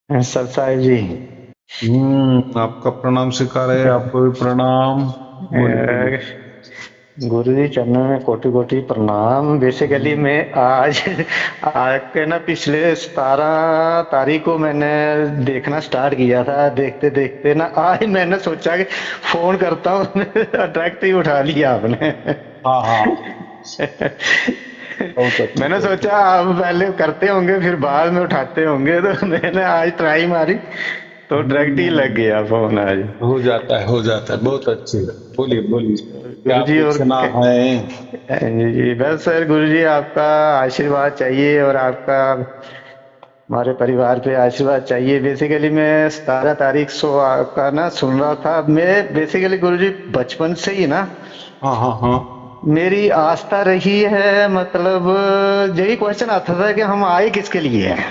Sir Sahib जी। आपका प्रणाम स्वीकार है, आपको भी प्रणाम। बोलिए बोलिए। गुरु जी चरणों में कोटि कोटि प्रणाम। बेसिकली हम्म, मैं आज आज के ना पिछले 17 तारीख को मैंने देखना स्टार्ट किया था। देखते देखते ना आज मैंने सोचा कि फोन करता हूँ डायरेक्ट ही उठा लिया आपने। हाँ हाँ, बहुत अच्छी मैंने बहुत सोचा अच्छी। आप पहले करते होंगे फिर बाद में उठाते होंगे, तो मैंने आज ट्राई मारी तो डायरेक्ट ही लग हम्म, गया फोन आज। हो जाता है हो जाता है, बहुत अच्छी। बोलिए बोलिए, क्या गुरु जी और पूछना है? जी बस सर, गुरु जी आपका आशीर्वाद चाहिए और आपका हमारे परिवार पे आशीर्वाद चाहिए। बेसिकली मैं 17 तारीख सो आपका ना सुन रहा था। मैं बेसिकली गुरु जी बचपन से ही ना हाँ हाँ हाँ। मेरी आस्था रही है, मतलब यही क्वेश्चन आता था कि हम आए किसके लिए हैं,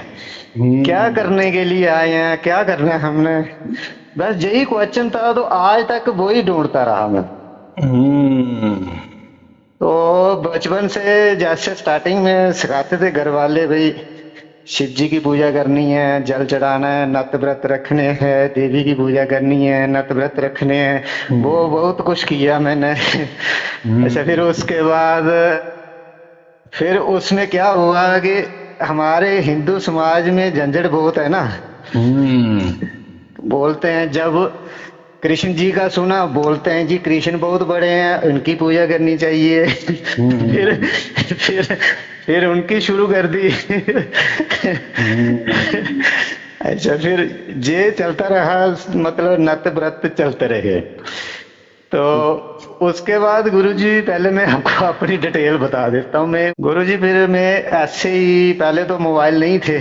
क्या हम्म करने के लिए आए हैं, क्या करना है हमने। बस यही क्वेश्चन था, तो आज तक वही ढूंढता रहा मैं। हम्म तो बचपन से जैसे स्टार्टिंग में सिखाते थे घर वाले, भाई शिव जी की पूजा करनी है, जल चढ़ाना है, नत व्रत रखने हैं, देवी की पूजा करनी है, नत व्रत रखने हैं। वो हम्म बहुत कुछ किया मैंने। अच्छा, फिर हम्म उसके बाद फिर उसमें क्या हुआ कि हमारे हिंदू समाज में झंझट बहुत है ना। हम्म बोलते हैं जब कृष्ण जी का सुना, बोलते हैं जी कृष्ण बहुत बड़े हैं, उनकी पूजा करनी चाहिए। फिर हम्म फिर फिर उनकी शुरू कर दी। हम्म अच्छा, फिर ये चलता रहा, मतलब नत व्रत चलते रहे। तो उसके बाद गुरुजी, पहले मैं आपको अपनी डिटेल बता देता हूँ। मैं गुरुजी, फिर मैं ऐसे ही, पहले तो मोबाइल नहीं थे,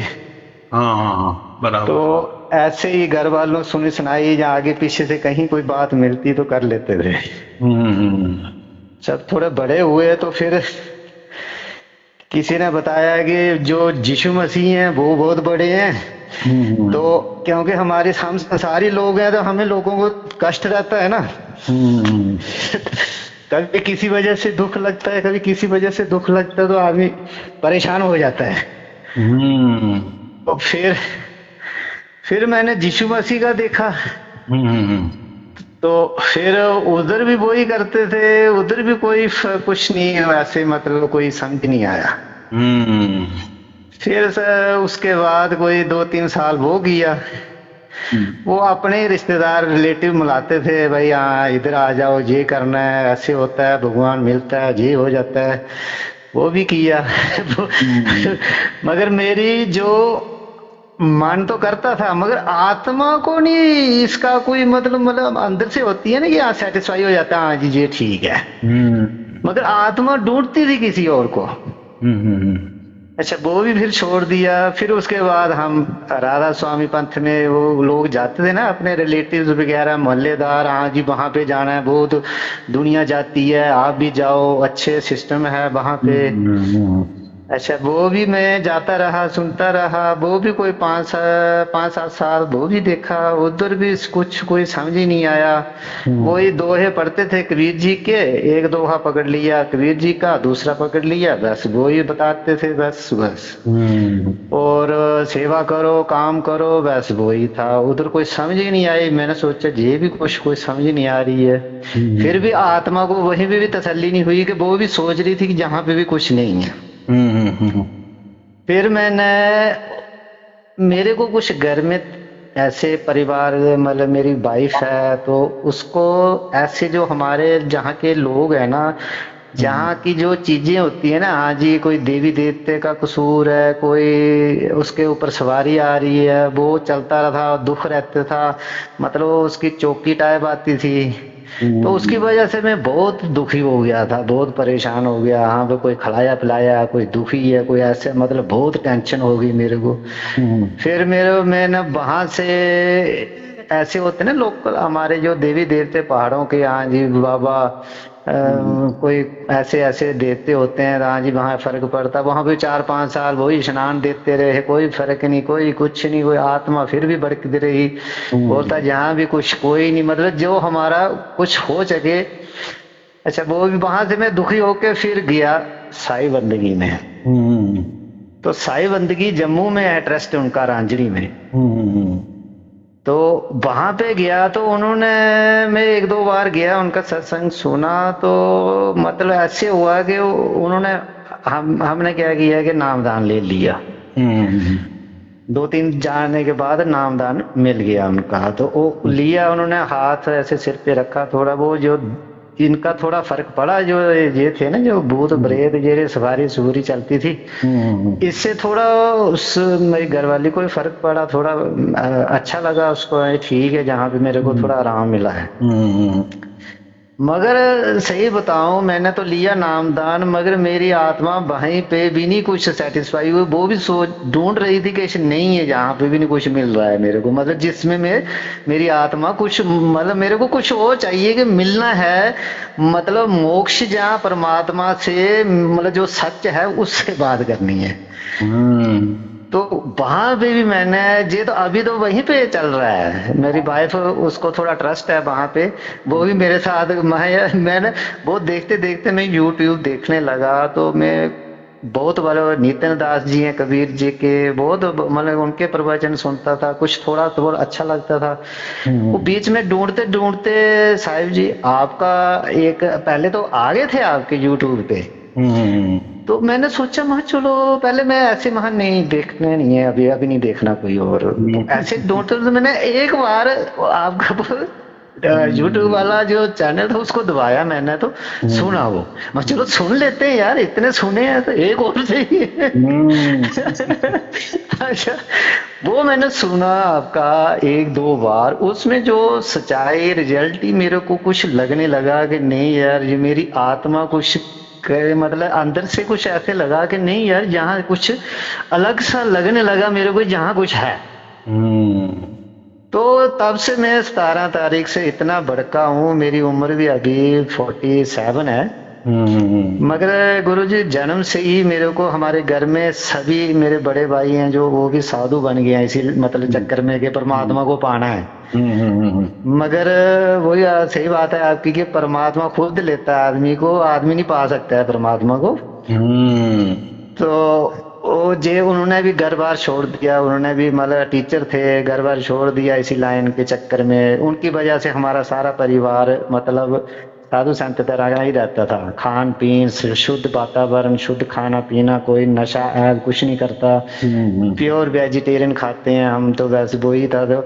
हाँ हाँ हाँ, तो बराबर। ऐसे ही घर वालों सुनी सुनाई या आगे पीछे से कहीं कोई बात मिलती तो कर लेते थे। हम्म जब थोड़े बड़े हुए तो फिर किसी ने बताया कि जो यीशु मसीह हैं वो बहुत बड़े हैं। तो हम्म क्योंकि हमारे हम संसारी लोग हैं, तो हमें लोगों को कष्ट रहता है ना। हम्म कभी किसी वजह से दुख लगता है, कभी किसी वजह से दुख लगता है, तो आदमी परेशान हो जाता है। हम्म तो फिर मैंने यीशु मसीह का देखा। हम्म तो फिर उधर भी वही करते थे, उधर भी कोई कुछ नहीं वैसे, मतलब कोई समझ नहीं आया। हम्म फिर उसके बाद कोई 2-3 साल वो किया। वो अपने रिश्तेदार रिलेटिव मिलाते थे, भाई हाँ इधर आ जाओ, ये करना है, ऐसे होता है, भगवान मिलता है, ये हो जाता है। वो भी किया। हम्म मगर मेरी जो मन तो करता था, मगर आत्मा को नहीं इसका कोई मतलब अंदर से होती है ना कि हाँ सेटिस्फाई हो जाता है, हाँ जी ये ठीक है। हम्म मगर आत्मा ढूंढती थी किसी और को। हम्म अच्छा, वो भी फिर छोड़ दिया। फिर उसके बाद हम राधा स्वामी पंथ में वो लोग जाते थे ना, अपने रिलेटिव्स वगैरह मोहल्लेदार, हाँ जी वहां पे जाना है, बहुत दुनिया जाती है, आप भी जाओ, अच्छे सिस्टम है वहां पे। हम्म अच्छा, वो भी मैं जाता रहा, सुनता रहा। वो भी कोई 5-7 साल वो भी देखा, उधर भी कुछ कोई समझ ही नहीं आया। वही दोहे पढ़ते थे कबीर जी के, एक दोहा पकड़ लिया कबीर जी का, दूसरा पकड़ लिया, बस वही बताते थे, बस बस। और सेवा करो, काम करो, बस वही था। उधर कोई समझ ही नहीं आई। मैंने सोचा ये भी कुछ कोई समझ नहीं आ रही है। फिर भी आत्मा को वहीं पे भी तसल्ली नहीं हुई कि वो भी सोच रही थी कि जहाँ पे भी कुछ नहीं है। फिर मैंने, मेरे को कुछ घर में ऐसे परिवार, मतलब मेरी वाइफ है, तो उसको ऐसे जो हमारे जहाँ के लोग हैं ना, जहाँ की जो चीजें होती है ना, हाँ जी कोई देवी देवते का कसूर है, कोई उसके ऊपर सवारी आ रही है, वो चलता रहा था, दुख रहता था, मतलब उसकी चौकी टाइप आती थी। तो उसकी वजह से मैं बहुत दुखी हो गया था, बहुत परेशान हो गया। हाँ पे कोई खिलाया पिलाया, कोई दुखी है, कोई ऐसे, मतलब बहुत टेंशन हो गई मेरे को। फिर मैंने वहां से, ऐसे होते ना लोग हमारे जो देवी देवते पहाड़ों के, हाँ जी बाबा कोई ऐसे ऐसे देवते होते हैं, हाँ जी वहां फर्क पड़ता। वहां भी 4-5 साल वही स्नान देते रहे, कोई फर्क नहीं, कोई कुछ नहीं, कोई आत्मा फिर भी भड़कती रही। बोलता जहाँ भी कुछ कोई नहीं, मतलब जो हमारा कुछ हो सके। अच्छा, वो भी वहां से मैं दुखी होके फिर गया साई बंदगी में। तो साई बंदगी जम्मू में है, ट्रस्ट है उनका रांजनी में। हम्म। तो वहां पे गया तो उन्होंने, मैं एक दो बार गया उनका सत्संग सुना, तो मतलब ऐसे हुआ कि उन्होंने, हमने क्या किया कि नामदान ले लिया। हम्म। दो तीन जाने के बाद नामदान मिल गया उनका, तो वो लिया उन्होंने, हाथ ऐसे सिर पे रखा, थोड़ा वो जो इनका थोड़ा फर्क पड़ा, जो ये थे ना जो भूत प्रेत ये सवारी सूरी चलती थी, इससे थोड़ा उस मेरी घरवाली को भी फर्क पड़ा, थोड़ा अच्छा लगा उसको, ठीक है जहाँ पे मेरे को थोड़ा आराम मिला है। मगर सही बताऊं, मैंने तो लिया नामदान, मगर मेरी आत्मा वहीं पे भी नहीं कुछ सेटिस्फाई हुई, वो भी सोच ढूंढ रही थी कि नहीं है, जहाँ पे भी नहीं कुछ मिल रहा है मेरे को, मतलब जिसमें मेरी आत्मा कुछ, मतलब मेरे को कुछ और चाहिए कि मिलना है, मतलब मोक्ष जहाँ परमात्मा से, मतलब जो सच है उससे बात करनी है। तो वहां पे भी मैंने, ये तो अभी तो वहीं पे चल रहा है, मेरी वाइफ उसको थोड़ा ट्रस्ट है वहां पे, वो भी मेरे साथ, मैंने वो देखते देखते मैं यूट्यूब देखने लगा, तो मैं बहुत बड़े नितिन दास जी हैं कबीर जी के, बहुत मतलब उनके प्रवचन सुनता था, कुछ थोड़ा थोड़ा अच्छा लगता था। वो बीच में ढूंढते ढूंढते, साहिब जी आपका एक पहले तो आ गए थे आपके यूट्यूब पे, तो मैंने सोचा मैं चलो पहले मैं ऐसे महा नहीं देखने नहीं है, अभी अभी नहीं देखना कोई और, तो ऐसे ढूंढते तो मैंने एक बार आपका यूट्यूब वाला जो चैनल था उसको दबाया मैंने, तो सुना वो, मैं चलो सुन लेते हैं यार, इतने सुने हैं तो एक और चाहिए। अच्छा, वो मैंने सुना आपका एक दो बार, उसमें जो सच्चाई रियलिटी मेरे को कुछ लगने लगा कि नहीं यार, ये मेरी आत्मा कुछ मतलब अंदर से कुछ ऐसे लगा कि नहीं यार, यहाँ कुछ अलग सा लगने लगा मेरे को, जहाँ कुछ है। तो तब से मैं 17 तारीख से इतना भड़का हूँ, मेरी उम्र भी अभी 47 है। मगर गुरुजी जन्म से ही मेरे को, हमारे घर में सभी मेरे बड़े भाई हैं जो, वो भी साधु बन गए हैं इसी मतलब चक्कर में कि परमात्मा को पाना है। मगर वही सही बात है आपकी कि परमात्मा खुद लेता है आदमी को, आदमी नहीं पा सकता है परमात्मा को। तो वो जे उन्होंने भी घर बार छोड़ दिया, उन्होंने भी मतलब टीचर थे, घर बार छोड़ दिया इसी लाइन के चक्कर में, उनकी वजह से हमारा सारा परिवार मतलब साधु संत तरह ही रहता था, खान पीन शुद्ध वातावरण, शुद्ध खाना पीना, कोई नशा कुछ नहीं करता, प्योर वेजिटेरियन खाते हैं हम, तो वैसे वो ही था। तो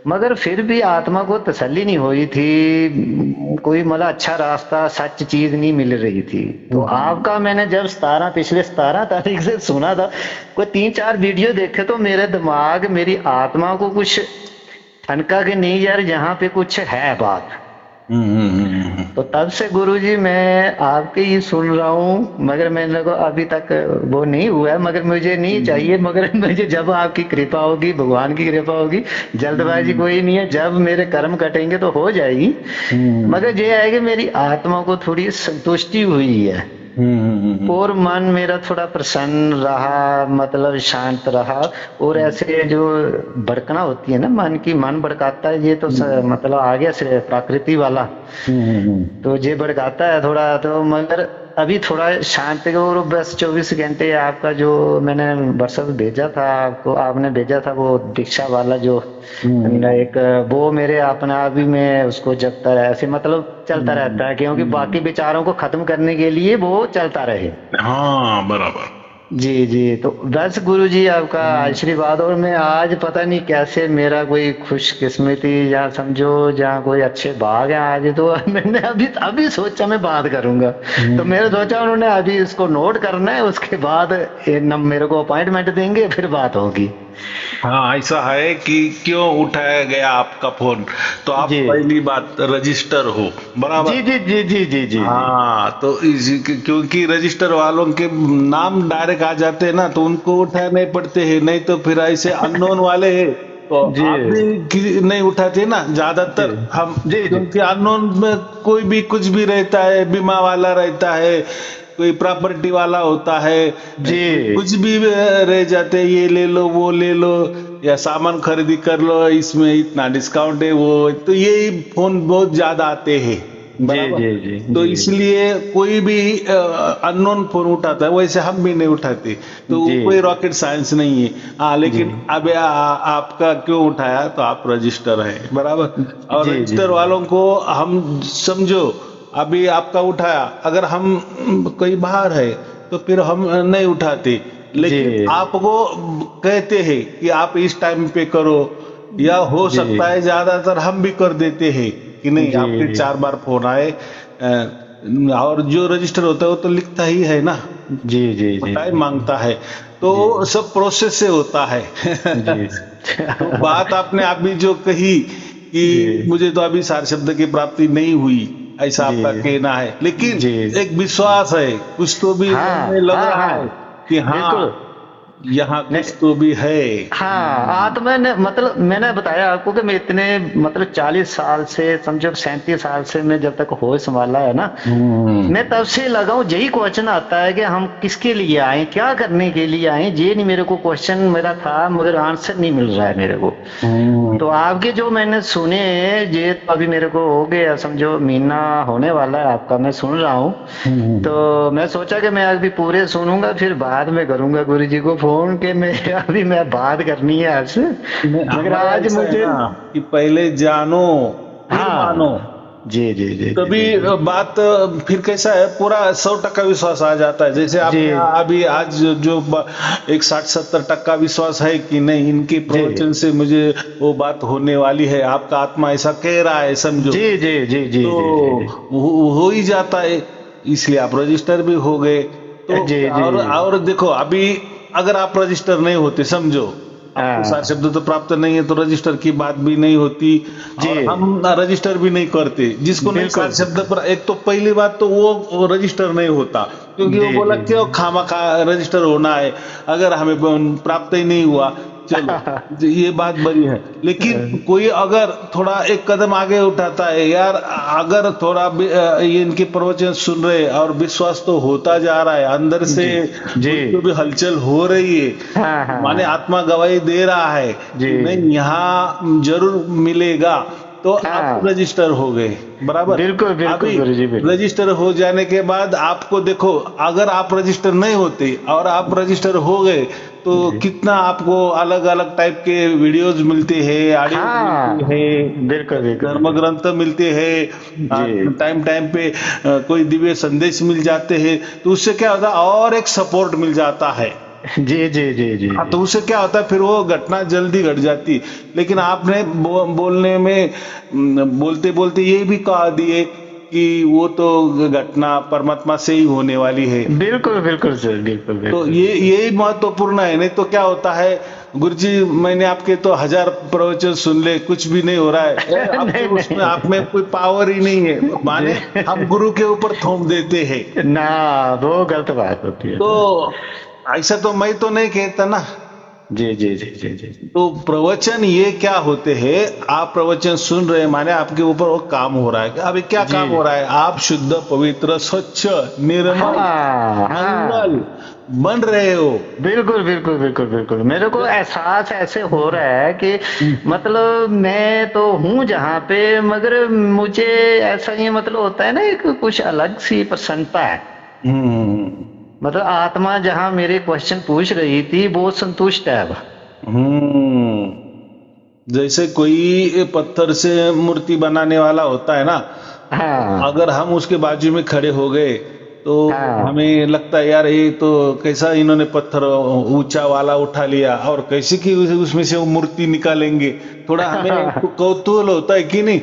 मगर फिर भी आत्मा को तसल्ली नहीं हुई थी, कोई मतलब अच्छा रास्ता सच चीज नहीं मिल रही थी। तो आपका मैंने जब पिछले 17 तारीख से सुना था, कोई 3-4 वीडियो देखे, तो मेरे दिमाग मेरी आत्मा को कुछ ठनका के नहीं यार, यहाँ पे कुछ है बात। तो तब से गुरुजी मैं आपके ही सुन रहा हूँ, मगर मैंने को अभी तक वो नहीं हुआ है, मगर मुझे नहीं चाहिए, मगर मुझे जब आपकी कृपा होगी, भगवान की कृपा होगी, जल्दबाजी कोई नहीं है, जब मेरे कर्म कटेंगे तो हो जाएगी। मगर ये है कि मेरी आत्मा को थोड़ी संतुष्टि हुई है, और मन मेरा थोड़ा प्रसन्न रहा, मतलब शांत रहा। और ऐसे जो भड़कना होती है ना मन की, मन भड़काता है, ये तो मतलब आ गया प्रकृति वाला, तो ये भड़काता है थोड़ा, तो मगर अभी थोड़ा शांत, और बस 24 घंटे आपका जो मैंने व्हाट्सएप भेजा था आपको, आपने भेजा था वो दीक्षा वाला जो एक, वो मेरे अपने आप ही में उसको जगता रहा, ऐसे मतलब चलता रहता है, क्योंकि बाकी विचारों को खत्म करने के लिए वो चलता रहे। हाँ बराबर। जी जी, तो बस गुरु जी आपका आशीर्वाद, और मैं आज पता नहीं कैसे मेरा कोई खुशकिस्मती या समझो जहाँ कोई अच्छे भाग है आज, तो मैंने अभी अभी सोचा मैं बात करूंगा, तो मैंने सोचा उन्होंने अभी इसको नोट करना है, उसके बाद मेरे को अपॉइंटमेंट देंगे, फिर बात होगी। हाँ ऐसा है कि क्यों उठाया गया आपका फोन, तो आप पहली बात रजिस्टर हो, बराबर। जी जी जी जी जी जी। हाँ तो क्योंकि रजिस्टर वालों के नाम डायरेक्ट आ जाते हैं ना, तो उनको उठाने पड़ते हैं, नहीं तो फिर ऐसे अननोन वाले हैं तो आप भी नहीं उठाते ना ज्यादातर हम, क्योंकि अननोन में कोई भी कुछ भी रहता है, बीमा वाला रहता है, कोई प्रॉपर्टी वाला होता है जी, कुछ भी रह जाते, ये ले लो वो ले लो, या सामान खरीदी कर लो, इसमें इतना डिस्काउंट है वो, तो ये फोन बहुत ज्यादा आते हैं। जी बराबर। जी जी तो जी इसलिए कोई भी अननोन फोन उठाता है, वैसे हम भी नहीं उठाते, तो वो जी कोई रॉकेट साइंस नहीं है। हाँ, जी लेकिन अब आपका क्यों उठाया, तो आप रजिस्टर है, बराबर। और जी जी रजिस्टर वालों को हम समझो, अभी आपका उठाया, अगर हम कोई बाहर है तो फिर हम नहीं उठाते, जी लेकिन आपको कहते हैं कि आप इस टाइम पे करो, या हो जी सकता है ज्यादातर हम भी कर देते हैं कि नहीं, जी आपके जी 4 बार फोन आए। और जो रजिस्टर होता है वो तो लिखता ही है ना, जी जी वो जी टाइम जी मांगता है, जी तो सब प्रोसेस से होता है। जी तो बात आपने अभी जो कही जी कि मुझे तो अभी सार शब्द की प्राप्ति नहीं हुई, ऐसा जी आपका कहना है, लेकिन जी एक विश्वास है, कुछ तो भी मन में हाँ लग हाँ रहा है हाँ कि हाँ, बिल्कुल यहाँ नहीं। कुछ तो भी है। हाँ आत्मा ने मतलब मैंने बताया आपको कि मैं इतने मतलब 40 साल से समझो 37 साल से मैं जब तक होश संभाला है ना, हम्म। मैं तब से लगा हूं यही क्वेश्चन आता है कि हम किसके लिए आए, क्या करने के लिए आए, ये नहीं मेरे को क्वेश्चन मेरा था मगर आंसर नहीं मिल रहा है मेरे को। हम्म। तो आपके जो मैंने सुने, ये तो अभी मेरे को हो गया समझो महीना होने वाला है आपका मैं सुन रहा हूँ। हम्म। तो मैं सोचा कि मैं अभी पूरे सुनूंगा फिर बाद में करूंगा गुरु जी को फोन के मैं अभी मैं बात करनी है आपसे, नहीं, मगर हमारा आज ऐसा है मुझे ना कि पहले जानो फिर मानो, हाँ जी जी जी जी तभी जी जी बात फिर कैसा है, पूरा 100% विश्वास आ जाता है। जैसे जी आपने अभी आज जो एक 60-70% विश्वास है कि नहीं, इनके जी प्रवचन से मुझे वो बात होने वाली है, आपका आत्मा ऐसा कह रहा है, समझो, जी जी जी जी तो जी जी जी हो ही जाता है, इसलिए आप रजिस्टर भी हो गए। तो जी जी और देखो, अभी अगर आप रजिस्टर नहीं होते, समझो आपको सार हाँ शब्द तो प्राप्त नहीं है, तो रजिस्टर की बात भी नहीं होती, जी और हम रजिस्टर भी नहीं करते। जिसको नहीं सार बिल्कुल शब्द पर, एक तो पहली बात तो वो रजिस्टर नहीं होता, क्योंकि वो जी बोला जी क्यों खामा खा रजिस्टर होना है, अगर हमें प्राप्त ही नहीं हुआ, चलो, ये बात बड़ी है। लेकिन कोई अगर थोड़ा एक कदम आगे उठाता है, यार अगर थोड़ा भी, ये इनके प्रवचन सुन रहे और विश्वास तो होता जा रहा है, अंदर से जी जी कुछ तो भी हलचल हो रही है, हाँ माने हाँ आत्मा गवाही दे रहा है जी कि नहीं, यहाँ जरूर मिलेगा, तो आप हाँ रजिस्टर हो गए, बराबर। बिल्कुल बिल्कुल अभी गुरु जी बिल्कुल रजिस्टर हो जाने के बाद आपको देखो, अगर आप रजिस्टर नहीं होते और आप रजिस्टर हो गए, तो जी कितना आपको अलग अलग टाइप के वीडियोज मिलते हैं, ऑडियोज मिलते हाँ बिल्कुल हैं, बिल्कुल धर्म बिल्कुल ग्रंथ मिलते हैं, जी टाइम टाइम पे कोई दिव्य संदेश मिल जाते हैं, तो उससे क्या होता है, और एक सपोर्ट मिल जाता है। जी जी जी जी हाँ, जी तो उससे क्या होता है, फिर वो घटना जल्दी घट जाती। लेकिन आपने बोलने में बोलते बोलते ये भी कहा दिए कि वो तो घटना परमात्मा से ही होने वाली है, बिल्कुल बिल्कुल सर बिल्कुल तो बिल्कुल ये यही महत्वपूर्ण है। नहीं तो क्या होता है, गुरुजी मैंने आपके तो 1000 प्रवचन सुन ले, कुछ भी नहीं हो रहा है, आपके नहीं उसमें नहीं आप में कोई पावर ही नहीं है, माने हम जी गुरु के ऊपर थोप देते हैं। ना वो गलत बात होती है तो सर। ऐसा तो मैं तो नहीं कहता ना। जी जी जी जी जी तो प्रवचन ये क्या होते हैं, आप प्रवचन सुन रहे हैं, माने आपके ऊपर वो काम हो रहा है। अभी क्या जी काम हो रहा है, आप शुद्ध पवित्र स्वच्छ निर्मल हाँ मंगल हाँ बन रहे हो। बिल्कुल बिल्कुल बिल्कुल बिल्कुल मेरे को एहसास ऐसे हो रहा है कि मतलब मैं तो हूँ जहाँ पे, मगर मुझे ऐसा ये मतलब होता है ना एक कुछ अलग सी प्रसन्नता है। हम्म। मतलब आत्मा जहाँ मेरे क्वेश्चन पूछ रही थी वो संतुष्ट है अब। हम्म। जैसे कोई पत्थर से मूर्ति बनाने वाला होता है ना, हाँ अगर हम उसके बाजू में खड़े हो गए, तो हाँ हमें लगता है यार ये तो कैसा इन्होंने पत्थर ऊंचा वाला उठा लिया, और कैसे कि उसमें से वो मूर्ति निकालेंगे, थोड़ा हमें तो कौतूहल होता है कि नहीं।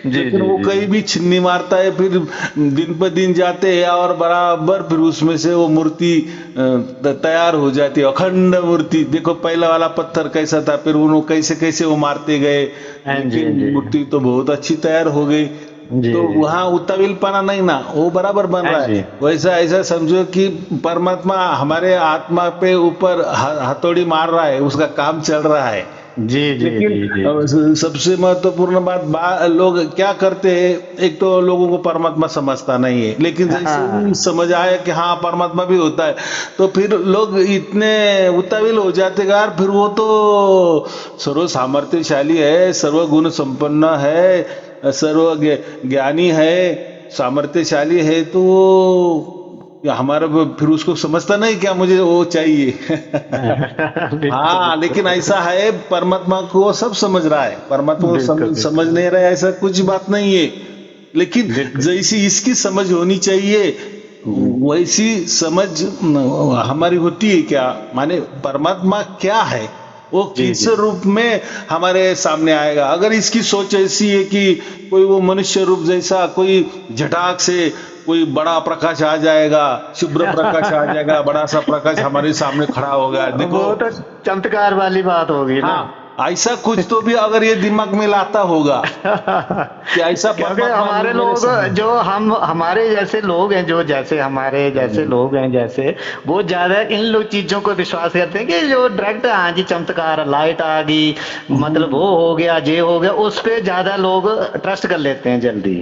जी लेकिन जी वो जी कहीं भी छिन्नी मारता है, फिर दिन पर दिन जाते हैं और बराबर फिर उसमें से वो मूर्ति तैयार हो जाती है, अखंड मूर्ति। देखो पहला वाला पत्थर कैसा था, फिर उन्होंने कैसे कैसे वो मारते गए, हाँ जी हाँ लेकिन जी मूर्ति तो बहुत अच्छी तैयार हो गई। जी तो वहां उताविलपना नहीं ना, वो बराबर बन हाँ रहा है। जी वैसा ऐसा समझो कि परमात्मा हमारे आत्मा पे ऊपर हथौड़ी मार रहा है, उसका काम चल रहा है। जी जी लेकिन जी जी सबसे महत्वपूर्ण बात, लोग क्या करते हैं, एक तो लोगों को परमात्मा समझता नहीं है, लेकिन जैसे ही हाँ समझ आया कि हाँ परमात्मा भी होता है, तो फिर लोग इतने उताविल हो जाते हैं, यार फिर वो तो सर्व सामर्थ्यशाली है, सर्व गुण संपन्न है, सर्व ज्ञानी है, सामर्थ्यशाली है तो या हमारा फिर उसको समझता नहीं क्या मुझे वो चाहिए। बिल्कुल हाँ, लेकिन बिल्कुल ऐसा है परमात्मा को सब समझ रहा है, परमात्मा को बिल्कुल समझ बिल्कुल नहीं रहा है ऐसा कुछ बात नहीं है। लेकिन बिल्कुल। जैसी इसकी समझ होनी चाहिए हम्म, वैसी समझ हमारी होती है क्या, माने परमात्मा क्या है, वो जी किस जी रूप में हमारे सामने आएगा। अगर इसकी सोच ऐसी है कि कोई वो मनुष्य रूप जैसा कोई झटाक से कोई बड़ा प्रकाश आ जाएगा, शुभ्र प्रकाश आ जाएगा, बड़ा सा प्रकाश हमारे सामने खड़ा होगा, वो देखो। तो चमत्कार वाली बात होगी ना। हाँ, ऐसा कुछ तो भी अगर ये दिमाग में लाता होगा कि ऐसा क्योंकि परमात्मा हमारे मेरे लोग, सामने। जो हम हमारे जैसे लोग हैं, जो जैसे हमारे जैसे लोग हैं, जैसे वो ज्यादा इन लोग चीजों को विश्वास करते हैं कि जो डायरेक्ट, हाँ जी चमत्कार, लाइट आ गई, मतलब हम्म, वो हो गया, ये हो गया, उस पे ज्यादा लोग ट्रस्ट कर लेते हैं जल्दी।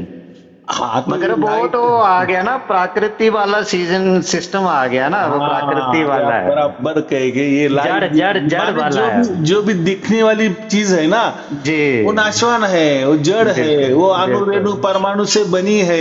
हाँ तो मगर ये वो तो लाइट। आ गया ना, प्राकृति वाला सीजन सिस्टम आ गया ना, वो प्राकृति हाँ, ये वाला आप है। बराबर कहेंगे, ये लाइट जड़ जड़ जड़ माने वाला जो है। भी दिखने वाली चीज है ना, जी। वो नाशवान है, वो जड़ है, बिल्कुल वो अणु बिल्कुल। रेणु परमाणु से बनी है।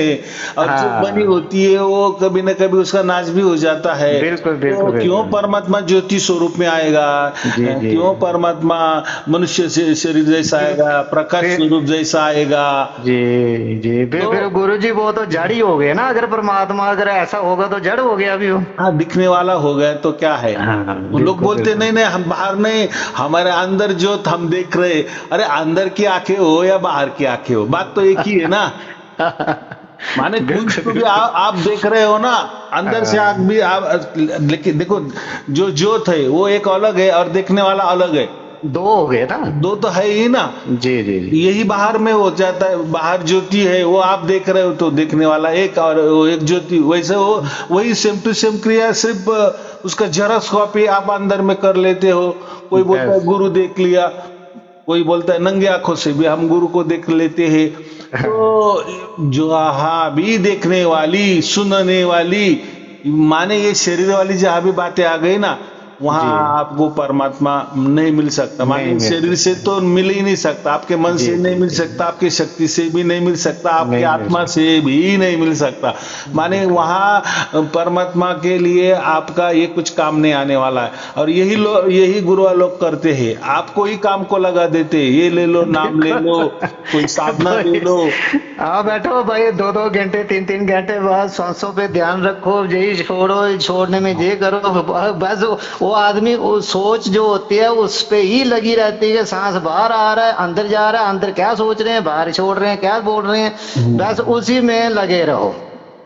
और जो बनी हाँ, होती है वो कभी न कभी उसका नाश भी हो जाता है। बिल्कुल तो बिल्कुल क्यों बिल्कुल। परमात्मा ज्योति स्वरूप में आएगा, जी जी। क्यों परमात्मा मनुष्य से शरीर जैसा फिर आएगा, प्रकाश फिर स्वरूप जैसा आएगा। जी जी, तो फिर गुरु जी वो तो जड़ ही हो गए ना, अगर परमात्मा अगर ऐसा होगा तो जड़ हो गया भी वो। हाँ, दिखने वाला हो गया तो क्या है। हाँ वो लोग बिल्कुल बोलते बिल्कुल। नहीं नहीं हम बाहर नहीं, हमारे अंदर जो हम देख रहे। अरे अंदर की आंखें हो या बाहर की आंखें हो, बात तो एक ही है ना। माने कुछ बिल्कुल तो भी बिल्कुल। आप देख रहे हो ना, अंदर से आंख हाँ, भी आप। लेकिन देखो, जो ज्योत है वो एक अलग है और देखने वाला अलग है। दो हो गए ना। दो तो है ही ना। जी जी जी। यही बाहर में हो जाता है, बाहर ज्योति है वो आप देख रहे हो तो देखने वाला एक, और वो एक ज्योति वैसे वो वही सेम टू सेम क्रिया, सिर्फ उसका जेरॉक्स कॉपी आप अंदर में कर लेते हो। कोई बोलता है बस। गुरु देख लिया, कोई बोलता है नंगे आंखों से भी हम गुरु को देख लेते हैं। तो जो हाँ भी देखने वाली सुनने वाली, माने ये शरीर वाली जहाँ भी बातें आ गई ना, वहां जी, आपको परमात्मा नहीं मिल सकता। नहीं माने मिल शरीर से सकते। तो मिल ही नहीं सकता, आपके मन जी से नहीं जी मिल जी। सकता, आपकी शक्ति से भी नहीं मिल सकता, आपकी नहीं मिल आत्मा सकते। से भी नहीं मिल सकता। माने बिल्कुल। वहां परमात्मा के लिए आपका ये कुछ काम नहीं आने वाला है। और यही गुरु लोग करते हैं, आपको ही काम को लगा देते हैं, ये ले लो, नाम ले लो, कोई साधना ले लो। हाँ बैठो भाई, 2-2 घंटे 3-3 घंटे बाद सांसों पे ध्यान रखो, यही छोड़ो, छोड़ने में ये करो, बस वो आदमी वो सोच जो होती है उस पे ही लगी रहती है कि सांस बाहर आ रहा है, अंदर जा रहा है, अंदर क्या सोच रहे हैं, बाहर छोड़ रहे हैं, क्या बोल रहे हैं, बस उसी में लगे रहो।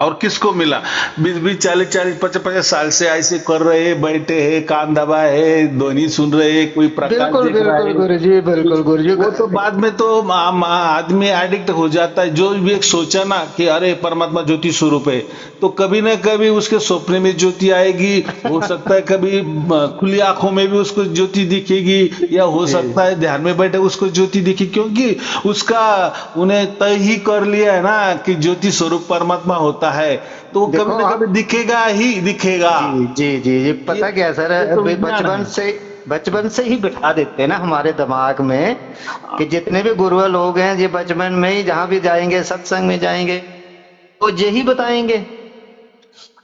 और किसको मिला, 20-20 40-40 50-50 साल से ऐसे कर रहे हैं, बैठे हैं, कान दबाए है, ध्वनि सुन रहे हैं, कोई प्रकाश बिल्कुल देख रहा बिल्कुल है। गुरु जी, बिल्कुल गुरु जी। वो तो बाद में तो आदमी एडिक्ट हो जाता है। जो भी एक सोचा ना कि अरे परमात्मा ज्योति स्वरूप है, तो कभी ना कभी उसके सपने में ज्योति आएगी। हो सकता है कभी खुली आंखों में भी उसको ज्योति दिखेगी, या हो जी सकता है ध्यान में बैठे उसको ज्योति दिखे, क्योंकि उसका उन्हें तय ही कर लिया है ना कि ज्योति स्वरूप परमात्मा होता है। तो वो कभी देखो ना कभी आप। दिखेगा ही दिखेगा। जी जी जी, ये ये पता क्या सर, ये तो विज्ञान बचपन है। से बचपन से ही बिठा देते हैं ना हमारे दिमाग में कि जितने भी गुरु लोग हैं ये बचपन में ही जहाँ भी जाएंगे, सत्संग में जाएंगे, तो यही बताएंगे,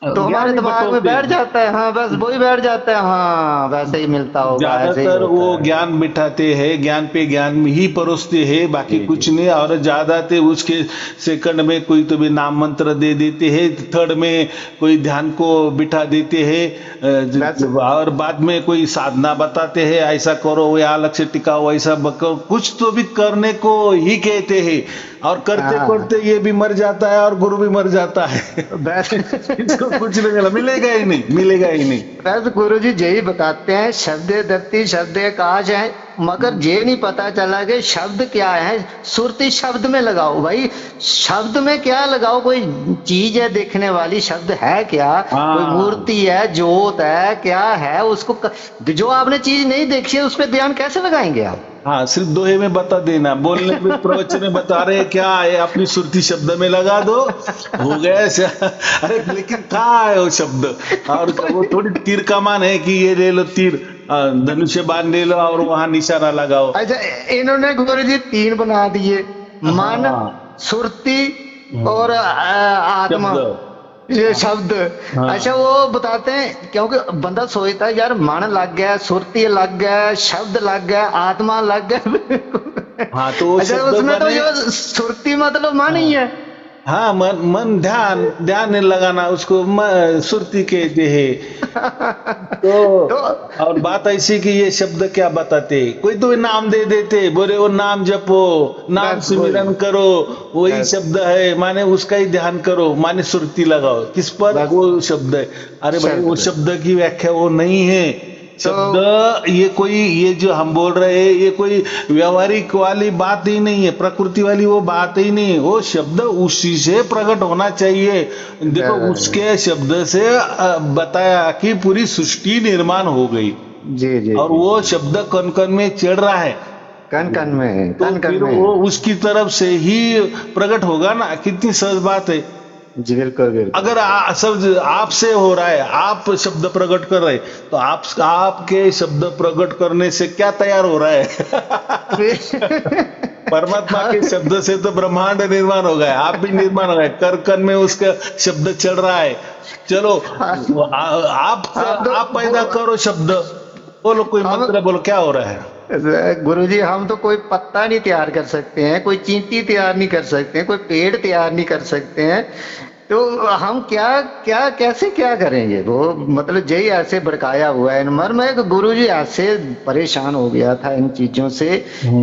तो हमारे ज्ञान ही दिमाग में बतौते बैठ हैं। जाता है। हाँ बस वही बैठ जाता है, हाँ वैसे ही मिलता होगा, ऐसे ही ज्यादातर वो होता है। ज्ञान बिठाते हैं, ज्ञान पे ज्ञान में ही परोसते हैं, बाकी जी कुछ जी नहीं। और ज्यादातर उसके सेकंड में कोई तो भी नाम मंत्र दे देते हैं, थर्ड में कोई ध्यान को बिठा देते हैं, बस। और बाद में कोई साधना बताते हैं, ऐसा करो या अलग से टिकाओ, ऐसा करो, कुछ तो भी करने को ही कहते हैं। और करते हाँ करते ये भी मर जाता है और गुरु भी मर जाता है। बस। इसको कुछ नहीं मिला, मिलेगा ही नहीं, मिलेगा ही नहीं। बस गुरु जी यही बताते हैं, शब्द धरती शब्द आकाश है, मगर ये नहीं पता चला कि शब्द क्या है। सुरती शब्द में लगाओ भाई, शब्द में क्या लगाओ, कोई चीज है देखने वाली, शब्द है क्या, कोई हाँ मूर्ति है, जोत है, क्या है उसको जो आपने चीज नहीं देखी है उस पर ध्यान कैसे लगाएंगे आप। हाँ, सिर्फ दोहे में बता देना, बोलने में प्रवचन में बता रहे हैं क्या है, अपनी सुरती शब्द में लगा दो, हो गया। अरे लेकिन कहाँ है वो शब्द। और वो थोड़ी तीर कमान है कि ये ले लो तीर, धनुष्य बाण ले लो और वहां निशाना लगाओ। अच्छा, इन्होंने गुरु जी 3 बना दिए, मन, हाँ सुरती और आत्मा, शब्द। ये शब्द। हाँ अच्छा वो बताते हैं, क्योंकि बंदा सोचता है यार मन लग गया, सुरती लग गया, शब्द लग गया, आत्मा लग गया। हाँ, तो वो अच्छा शब्द उसमें तो माने। जो सुरती मतलब मन ही हाँ है। हाँ, मन मन ध्यान ध्यान नहीं लगाना, उसको सुरती कहते हैं। तो तो और बात ऐसी कि ये शब्द क्या बताते, कोई तो नाम दे देते, बोले वो नाम जपो, नाम बस वही, सिमरन करो, वही बस शब्द है, माने उसका ही ध्यान करो, माने सुरती लगाओ, किस पर, बस वो शब्द है। अरे भाई, वो शब्द। शब्द की व्याख्या वो नहीं है। तो शब्द ये कोई, ये जो हम बोल रहे हैं, ये कोई व्यवहारिक वाली बात ही नहीं है, प्रकृति वाली वो बात ही नहीं है। वो शब्द उसी से प्रकट होना चाहिए। देखो, उसके शब्द से बताया कि पूरी सृष्टि निर्माण हो गई, जी जी और जी, वो शब्द कण कण में चढ़ रहा है, कन कन में है, तो कन कन फिर में वो है। उसकी तरफ से ही प्रकट होगा ना। कितनी सहज बात है। जी बिल्कुल बिल्कुल। अगर शब्द आपसे हो रहा है, आप शब्द प्रकट कर रहे, तो आपके शब्द प्रकट करने से क्या तैयार हो रहा है? परमात्मा के शब्द से तो ब्रह्मांड निर्माण हो गया, आप भी निर्माण हो गए, कर कन में उसका शब्द चल रहा है। चलो, हम तो आप पैदा करो शब्द, बोलो कोई हम मंत्र, बोलो क्या हो रहा है। गुरुजी, हम तो कोई पत्ता नहीं तैयार कर सकते हैं, कोई चींटी तैयार नहीं कर सकते हैं, कोई पेड़ तैयार नहीं कर सकते हैं। तो हम क्या क्या कैसे क्या करेंगे वो, मतलब यही ऐसे भड़काया हुआ है मर। मैं गुरुजी ऐसे परेशान हो गया था इन चीजों से।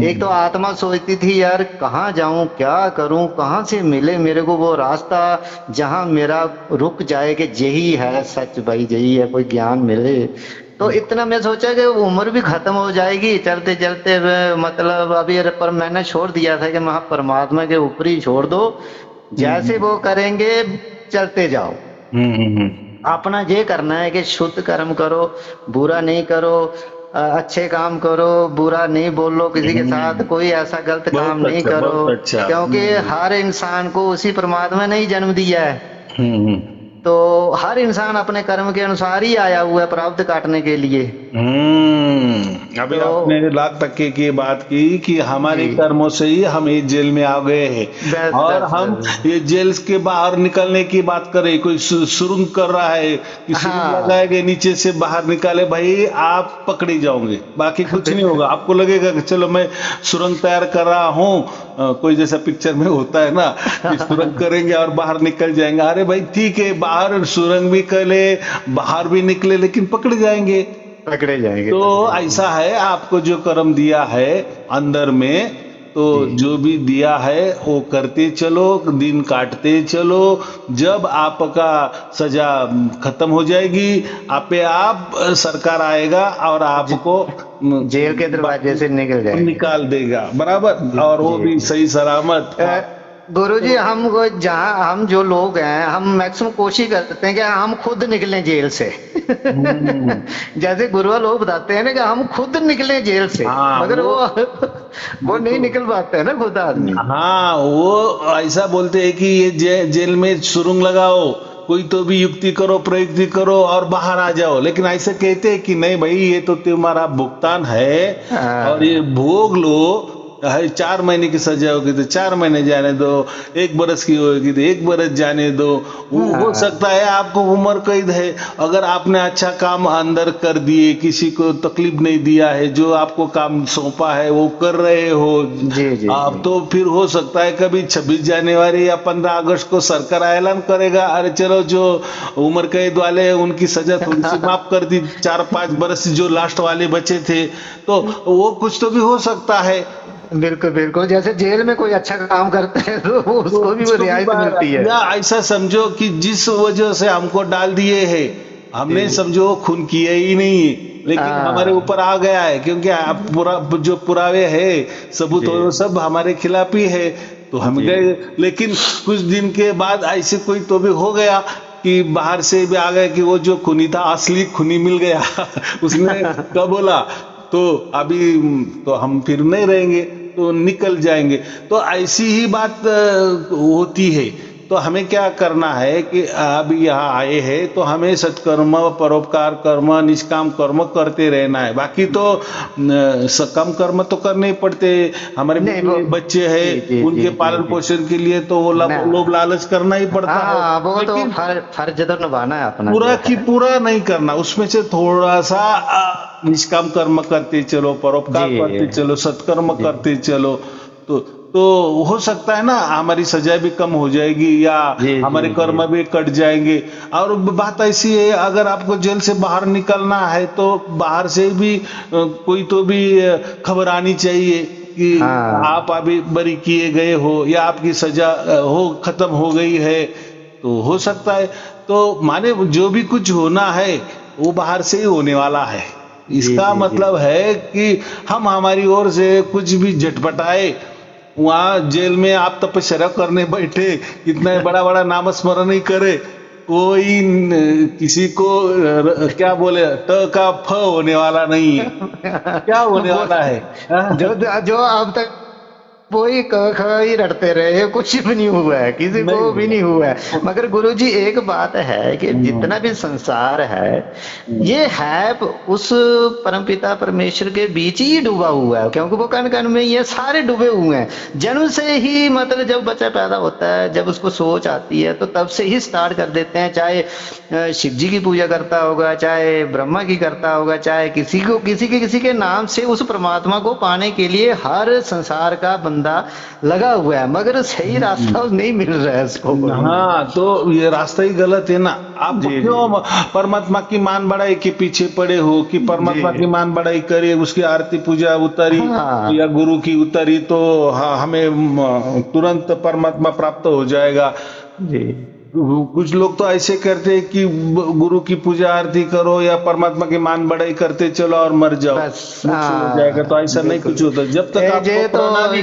एक तो आत्मा सोचती थी यार कहाँ जाऊं, क्या करूं, कहाँ से मिले मेरे को वो रास्ता जहां मेरा रुक जाए कि यही है सच भाई, यही है, कोई ज्ञान मिले। तो इतना मैं सोचा कि उम्र भी खत्म हो जाएगी चलते चलते, मतलब अभी, पर मैंने छोड़ दिया था कि महा परमात्मा के ऊपर ही छोड़ दो, जैसे वो करेंगे चलते जाओ। अपना ये करना है कि शुद्ध कर्म करो, बुरा नहीं करो, अच्छे काम करो, बुरा नहीं बोलो किसी के साथ, कोई ऐसा गलत काम बहुत नहीं अच्छा, करो, बहुत अच्छा। क्योंकि हर इंसान को उसी परमात्मा ने ही जन्म दिया है। तो हर इंसान अपने कर्म के अनुसार ही आया हुआ है प्राप्त काटने के लिए। अभी तो आपने लाख टक्के की बात की कि हमारे जी, कर्मों से ही हम ये जेल में आ गए हैं, बस और बस हम बस। ये जेल के बाहर निकलने की बात करें, कोई सुरंग कर रहा है कि सुरंग हाँ। लगाएंगे नीचे से बाहर निकाले, भाई आप पकड़े जाओगे, बाकी कुछ नहीं होगा। आपको लगेगा कि चलो मैं सुरंग तैयार कर रहा हूँ, कोई जैसा पिक्चर में होता है ना कि सुरंग करेंगे और बाहर निकल जाएंगे। अरे भाई ठीक है, बाहर सुरंग भी करे, बाहर भी निकले, लेकिन पकड़े जाएंगे। पकड़े जाएंगे, तो पकड़े जाएंगे। ऐसा है, आपको जो कर्म दिया है अंदर में, तो जी जो भी दिया है वो करते चलो, दिन काटते चलो। जब आपका सजा खत्म हो जाएगी, आपे आप सरकार आएगा और आपको जेल के दरवाजे से निकल जाएंगे। निकाल देगा, बराबर, जी और वो जी भी जी। सही सलामत। गुरु जी, हम जहाँ हम जो लोग हैं, हम मैक्सिमम कोशिश करते हैं कि हम खुद निकलें जेल से। हम्म, जैसे गुरुआ लोग बताते हैं ना कि हम खुद निकलें जेल से, हाँ मगर वो वो नहीं देखो, निकल पाते हैं ना खुद आदमी। हाँ वो ऐसा बोलते हैं कि ये जेल में सुरंग लगाओ, कोई तो भी युक्ति करो, प्रयुक्ति करो और बाहर आ जाओ, लेकिन ऐसे कहते हैं कि नहीं भाई, ये तो तुम्हारा भुगतान है और ये भोग लो। 4 महीने की सजा होगी तो 4 महीने जाने दो, 1 बरस की होगी तो 1 बरस जाने दो। हो सकता है आपको उम्र कैद है, अगर आपने अच्छा काम अंदर कर दिए, किसी को तकलीफ नहीं दिया है, जो आपको काम सौंपा है वो कर रहे हो जी जी आप, जी। तो फिर हो सकता है कभी 26 जनवरी या 15 अगस्त को सरकार ऐलान करेगा, अरे चलो जो उम्र कैद वाले हैं उनकी सजा थोड़ी सी माफ कर दी, 4-5 बरस जो लास्ट वाले बचे थे, तो वो कुछ तो भी हो सकता है। बिल्कुल बिल्कुल, जैसे जेल में कोई अच्छा काम करता है तो उसको भी वो उसको भी रियायत मिलती है। या ऐसा समझो कि जिस वजह से हमको डाल दिए हैं, हमने जी। समझो खून किया ही नहीं, लेकिन हमारे ऊपर आ गया है, क्योंकि आप जो पुरावे है, सबूत जी हो, सब हमारे खिलाफ ही है, तो हम जी गए। लेकिन कुछ दिन के बाद ऐसे कोई तो भी हो गया कि बाहर से भी आ गए कि वो जो खूनी था, असली खूनी मिल गया। उसने कब बोला, तो अभी तो हम फिर नहीं रहेंगे, तो निकल जाएंगे। तो ऐसी ही बात होती है। तो तो हमें क्या करना है कि अभी यहाँ आए हैं तो हमें सत्कर्म, परोपकार कर्म, निष्काम कर्म करते रहना है। बाकी तो सकम कर्म तो करने ही पड़ते। हमारे नहीं वो, बच्चे जी हैं, जी जी उनके जी पालन जी पोषण के लिए तो वो ना, लोभ लालच करना ही पड़ता है। हाँ वो तो लेकिन फर्ज तो निभाना है अपना पूरा जो की है। पूरा नहीं करना, उसमें से थोड़ा सा निष्काम कर्म करते चलो, जी परोपकार करते चलो, सत्कर्म जी करते चलो। तो तो हो सकता है ना हमारी सजा भी कम हो जाएगी या जी जी हमारे जी कर्म भी कट जाएंगे। और बात ऐसी है, अगर आपको जेल से बाहर निकलना है तो बाहर से भी कोई तो भी खबर आनी चाहिए कि हाँ आप अभी बरी किए गए हो या आपकी सजा हो खत्म हो गई है। तो हो सकता है, तो माने जो भी कुछ होना है वो बाहर से ही होने वाला है। जी इसका जी जी मतलब है कि हम हमारी ओर से कुछ भी झटपटाए, वहां जेल में आप तपस्या करने बैठे, इतना बड़ा बड़ा नामस्मरण ही करे, कोई किसी को क्या बोले ट का फ होने वाला नहीं है। क्या होने वो वाला है? हाँ? जो जो अब तक वही क ख ही रटते रहे, कुछ भी नहीं हुआ है, किसी को नहीं भी हुआ। नहीं हुआ है। मगर गुरुजी एक बात है कि हम्म, जितना भी संसार है, हम्म, ये है उस परमपिता परमेश्वर के बीच ही डूबा हुआ है, क्योंकि वो कण कण में ये सारे डूबे हुए हैं जन्म से ही। मतलब जब बच्चा पैदा होता है, जब उसको सोच आती है, तो तब से ही स्टार्ट कर देते हैं। चाहे शिव जी की पूजा करता होगा, चाहे ब्रह्मा की करता होगा, चाहे किसी के नाम से उस परमात्मा को पाने के लिए हर संसार का बंदा लगा हुआ है, मगर सही हम्म। रास्ता नहीं मिल रहा है उसको गुरुजी। हाँ, तो ये रास्ता ही गलत है ना। आप जी जी क्यों परमात्मा की मान बढ़ाई के पीछे पड़े हो कि जी परमात्मा की मान बढ़ाई करे, उसकी आरती पूजा उतारी हाँ या गुरु की उतारी तो हाँ, हमें तुरंत परमात्मा प्राप्त हो जाएगा। जी कुछ लोग तो ऐसे करते हैं कि गुरु की पूजा आरती करो या परमात्मा की मान बढ़ाई करते चलो और मर जाओ, बस मोक्ष हो जाएगा। तो हाँ ऐसा नहीं बिल्कुल। कुछ होता जब तक आपको जे तो प्रणाली,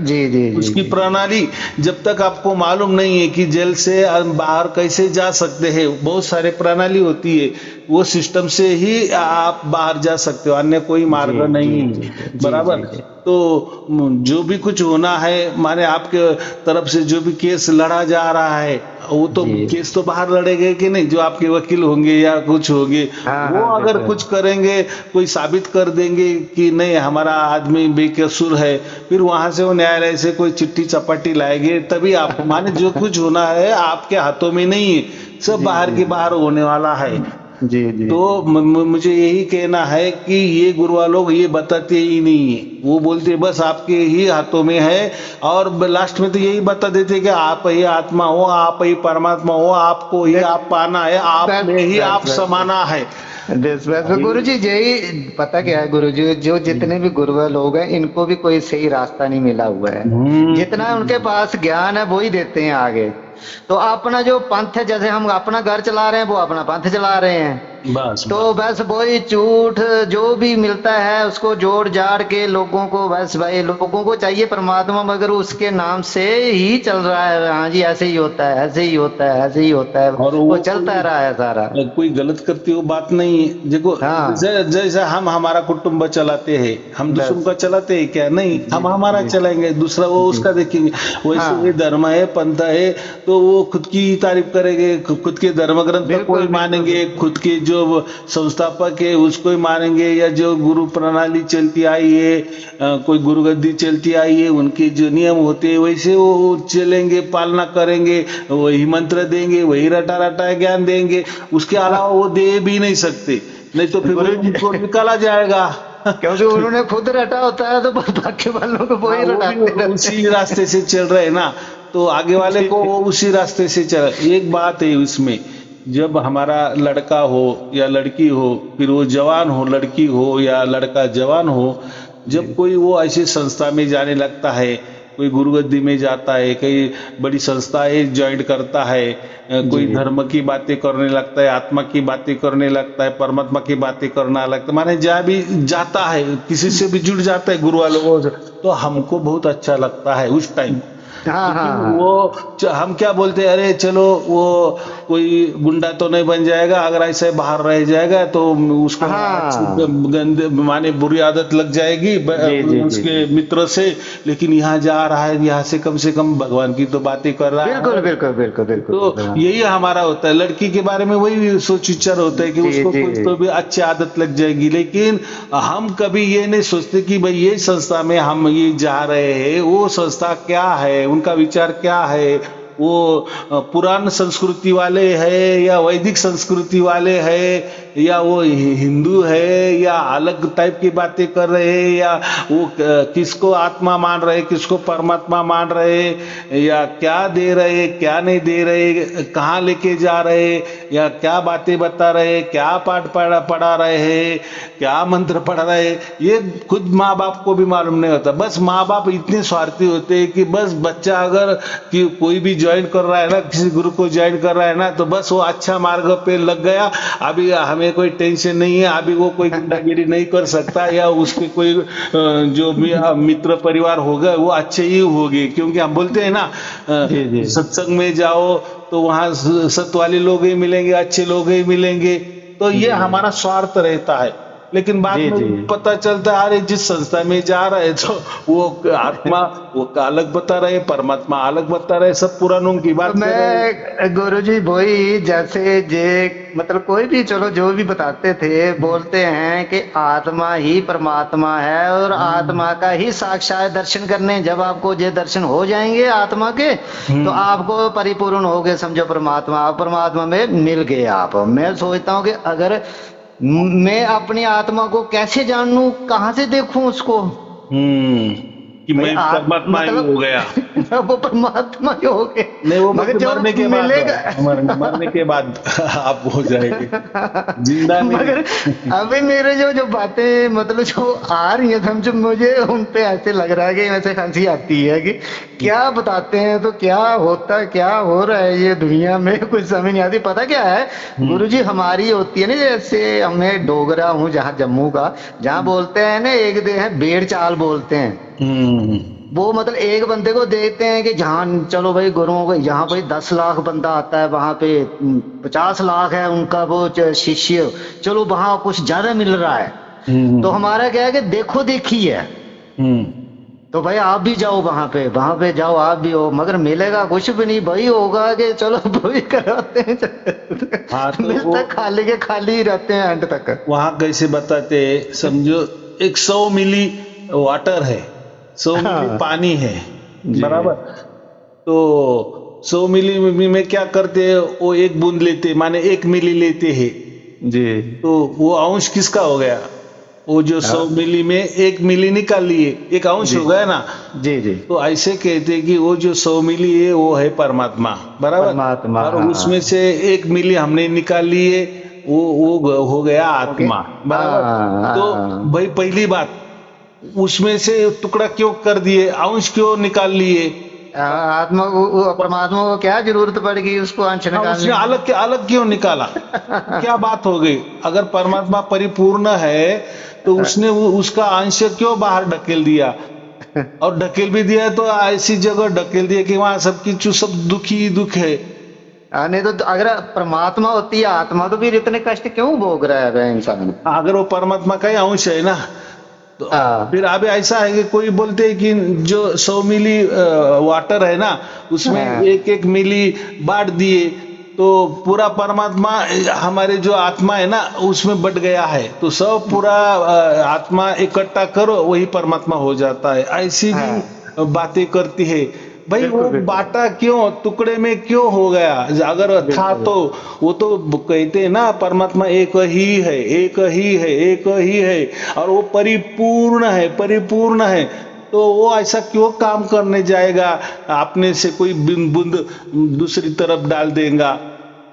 जी जी जी उसकी जी प्रणाली जब तक आपको मालूम नहीं है कि जेल से बाहर कैसे जा सकते हैं। बहुत सारे प्रणाली होती है, वो सिस्टम से ही आप बाहर जा सकते हो, अन्य कोई जी मार्ग जी नहीं जी है। जी बराबर। जी जी तो जो भी कुछ होना है, माने आपके तरफ से जो भी केस लड़ा जा रहा है, वो तो जी केस तो बाहर लड़ेंगे कि नहीं, जो आपके वकील होंगे या कुछ होंगे, हाँ वो हाँ अगर बिल्कुल कुछ करेंगे, कोई साबित कर देंगे कि नहीं हमारा आदमी बेकसूर है, फिर वहां से वो न्यायालय से कोई चिट्ठी चपाटी लाएंगे, तभी आप माने जो कुछ होना है आपके हाथों में नहीं है, सब जी बाहर जी के बाहर होने वाला है। जी जी तो जी मुझे यही कहना है कि ये गुरुआ लोग ये बताते ही नहीं है, वो बोलते बस आपके ही हाथों में है। और लास्ट में तो यही बता देते कि आप ही आत्मा हो, आप ही परमात्मा हो, आपको ही बस आप पाना है, आप बस में ही बस आप बस समाना है। बस गुरु जी यही पता क्या है गुरु जी, जो जितने भी गुरुआ लोग हैं, इनको भी कोई सही रास्ता नहीं मिला हुआ है। जितना उनके हम्म, पास ज्ञान है वो ही देते हैं आगे। तो अपना जो पंथ है, जैसे हम अपना घर चला रहे हैं, वो अपना पंथ चला रहे हैं। बस तो बस। बस वही झूठ जो भी मिलता है उसको जोड़ जाड़ के लोगों को, बस भाई लोगों को चाहिए परमात्मा, मगर उसके नाम से ही चल रहा है। हाँ जी ऐसे ही होता है, ऐसे ही होता है, ऐसे ही होता है, और वो वो चलता रहा है सारा। कोई गलत करती हो बात नहीं है। देखो हाँ जैसा हम हमारा कुटुंब चलाते हैं, हम दूसरों बस का चलाते हैं क्या? नहीं, जी हम हमारा जी चलाएंगे, दूसरा वो जी उसका देखेंगे। वैसे ये हाँ धर्म है, पंथ है, तो वो खुद की तारीफ करेंगे, खुद के धर्म ग्रंथ को बिल्कुल ही बिल्कुल मानेंगे, बिल्कुल खुद के जो संस्थापक है उसको ही मानेंगे, या जो गुरु प्रणाली चलती आई है, कोई गुरु गद्दी चलती आई है, उनके जो नियम होते हैं वैसे वो चलेंगे, पालना करेंगे, वही मंत्र देंगे, वही रटा रटा ज्ञान देंगे, उसके अलावा वो दे भी नहीं सकते, नहीं तो फिर वो गुरु जी उनको निकाला जाएगा। क्योंकि उन्होंने खुद रटा होता है, तो बाकी वालों को वो हाँ, ही वो भी रटाते रहते उसी रास्ते से चल रहे हैं ना, तो आगे हैं वाले जी को वो उसी रास्ते से चल। एक बात है इसमें, जब हमारा लड़का हो या लड़की हो, फिर वो जवान हो, लड़की हो या लड़का जवान हो, जब जी कोई वो ऐसी संस्था में जाने लगता है, कोई गुरुगद्दी में जाता है, कई बड़ी संस्थाएं ज्वाइन करता है, जी कोई धर्म की बातें करने लगता है, आत्मा की बातें करने लगता है, परमात्मा की बातें करना लगता है, माने जहाँ भी जाता है किसी से भी जुड़ जाता है गुरु वालों से, तो हमको बहुत अच्छा लगता है उस टाइम। हाँ लेकिन हाँ हाँ। वो हम क्या बोलते हैं, अरे चलो वो कोई गुंडा तो नहीं बन जाएगा, अगर ऐसे बाहर रह जाएगा तो उसको अच्छी हाँ गंदे माने बुरी आदत लग जाएगी जी जी जी उसके जी। मित्र से। लेकिन यहाँ जा रहा है, यहाँ से कम भगवान की तो बातें कर रहा बिल्कुल है। बिल्कुल बिल्कुल बिल्कुल तो बिल्कुल हाँ। यही हमारा होता है, लड़की के बारे में वही सोच विचार होता है कि जी उसको जी कोई तो भी अच्छी आदत लग जाएगी। लेकिन हम कभी ये नहीं सोचते कि भाई ये संस्था में हम ये जा रहे हैं, वो संस्था क्या है, उनका विचार क्या है, वो पुरान संस्कृति वाले है या वैदिक संस्कृति वाले है, या वो हिंदू है या अलग टाइप की बातें कर रहे हैं, या वो किसको आत्मा मान रहे, किसको परमात्मा मान रहे, या क्या दे रहे क्या नहीं दे रहे, कहाँ लेके जा रहे, या क्या बातें बता रहे, क्या पाठ पढ़ा रहे हैं, क्या मंत्र पढ़ रहे हैं, ये खुद माँ बाप को भी मालूम नहीं होता। बस माँ बाप इतने स्वार्थी होते हैं कि बस बच्चा अगर कि कोई भी ज्वाइन कर रहा है ना, किसी गुरु को ज्वाइन कर रहा है ना, तो बस वो अच्छा मार्ग पे लग गया, अभी हमें कोई टेंशन नहीं है, अभी वो कोई गुंडागिरी नहीं कर सकता, या उसके कोई जो भी मित्र परिवार होगा वो अच्छे ही होंगे। क्योंकि हम बोलते हैं ना जी जी सत्संग में जाओ तो वहां सत वाले लोग ही मिलेंगे, अच्छे लोग ही मिलेंगे। तो ये जी हमारा स्वार्थ रहता है। लेकिन बाद जी जी। में पता चलता है अरे जिस संस्था में जा रहे तो वो आत्मा वो अलग बता रहे, परमात्मा अलग बता रहे, सब पुराणों की तो बात कर रहे हैं। मैं गुरुजी वही जैसे जे मतलब कोई भी चलो जो भी बताते थे बोलते हैं कि आत्मा ही परमात्मा है और आत्मा का ही साक्षात दर्शन करने, जब आपको ये दर्शन हो जाएंगे आत्मा के तो आपको परिपूर्ण हो गए, समझो परमात्मा, आप परमात्मा में मिल गए आप। मैं सोचता हूँ कि अगर मैं अपनी आत्मा को कैसे जानूं, कहाँ से देखूं उसको, कि भाई मैं आप परमात्मा ही हो गया। मतलब वो परमात्मा ही हो गए, नहीं वो मगर जब मरने के बाद मिलेगा मरने के बाद आप हो जाएंगे, जिंदा नहीं। मगर अभी मेरे जो जो बातें मतलब जो आ रही है समझो, मुझे उन पे ऐसे लग रहा है कि वैसे हंसी आती है कि क्या बताते हैं, तो क्या होता है, क्या हो रहा है ये दुनिया में कुछ समझ नहीं आती। पता क्या है गुरुजी, हमारी होती है ना, जैसे मैं डोगरा हूँ जहाँ जम्मू का, जहाँ बोलते हैं ना एक दे है बेड़ चाल बोलते हैं। वो मतलब एक बंदे को देखते हैं कि जहाँ चलो भाई गुरुओं को यहाँ भाई 10 लाख बंदा आता है, वहां पे 50 लाख है उनका वो शिष्य, चलो वहां कुछ ज्यादा मिल रहा है। तो हमारा क्या है कि देखो देखी है, तो भाई आप भी जाओ वहां पे जाओ आप भी हो, मगर मिलेगा कुछ भी नहीं, वही होगा कि चलो वही कराते हैं। हाँ तो मिलता खाली के खाली ही रहते हैं एंड तक। वहां कैसे बताते हैं, समझो 100 मिली वाटर है, 100 मिली हाँ पानी है, जी बराबर। तो 100 मिली में क्या करते हैं, वो एक बूंद लेते माने 1 मिली लेते हैं, जी तो वो अंश किसका हो गया, वो जो 100 मिली में 1 मिली निकाल लिए, एक अंश जी हो गया ना। जी जी। तो ऐसे कहते हैं कि वो जो 100 मिली है वो है परमात्मा, बराबर। परमात्मा और हाँ उसमें से 1 मिली हमने निकाल लिए, वो हो गया ओके आत्मा, बराबर। तो हाँ भाई पहली बात, उसमें से टुकड़ा क्यों कर दिए, अंश क्यों निकाल लिए। आत्मा परमात्मा को क्या जरूरत पड़ गई उसको अंश हाँ, उसने निकालने की। अलग क्यों निकाला, क्या बात हो गई। अगर परमात्मा परिपूर्ण है तो उसने उसका अंश क्यों बाहर ढकेल दिया, और ढकेल भी दिया है तो ऐसी जगह ढकेल दिया कि वहां सबकी सब दुखी ही दुख है। नहीं तो अगर परमात्मा होती है आत्मा तो फिर इतने कष्ट क्यों भोग रहा है वह इंसान। अगर वो परमात्मा का ही अंश है ना, तो हाँ फिर अभी ऐसा है कि कोई बोलते हैं कि जो 100 मिली वाटर है ना, उसमें हाँ 1 मिली बांट दिए तो पूरा परमात्मा हमारे जो आत्मा है ना उसमें बट गया है, तो सब पूरा आत्मा इकट्ठा करो वही परमात्मा हो जाता है। ऐसी हाँ भी बातें करती है भाई, बिल्कुल वो बिल्कुल बाटा क्यों, टुकड़े में क्यों हो गया, अगर था बिल्कुल तो वो तो कहते हैं ना परमात्मा एक ही है, एक ही है, एक ही है, और वो परिपूर्ण है, परिपूर्ण है। तो वो ऐसा क्यों काम करने जाएगा, अपने से कोई बूंद बूंद दूसरी तरफ डाल देगा।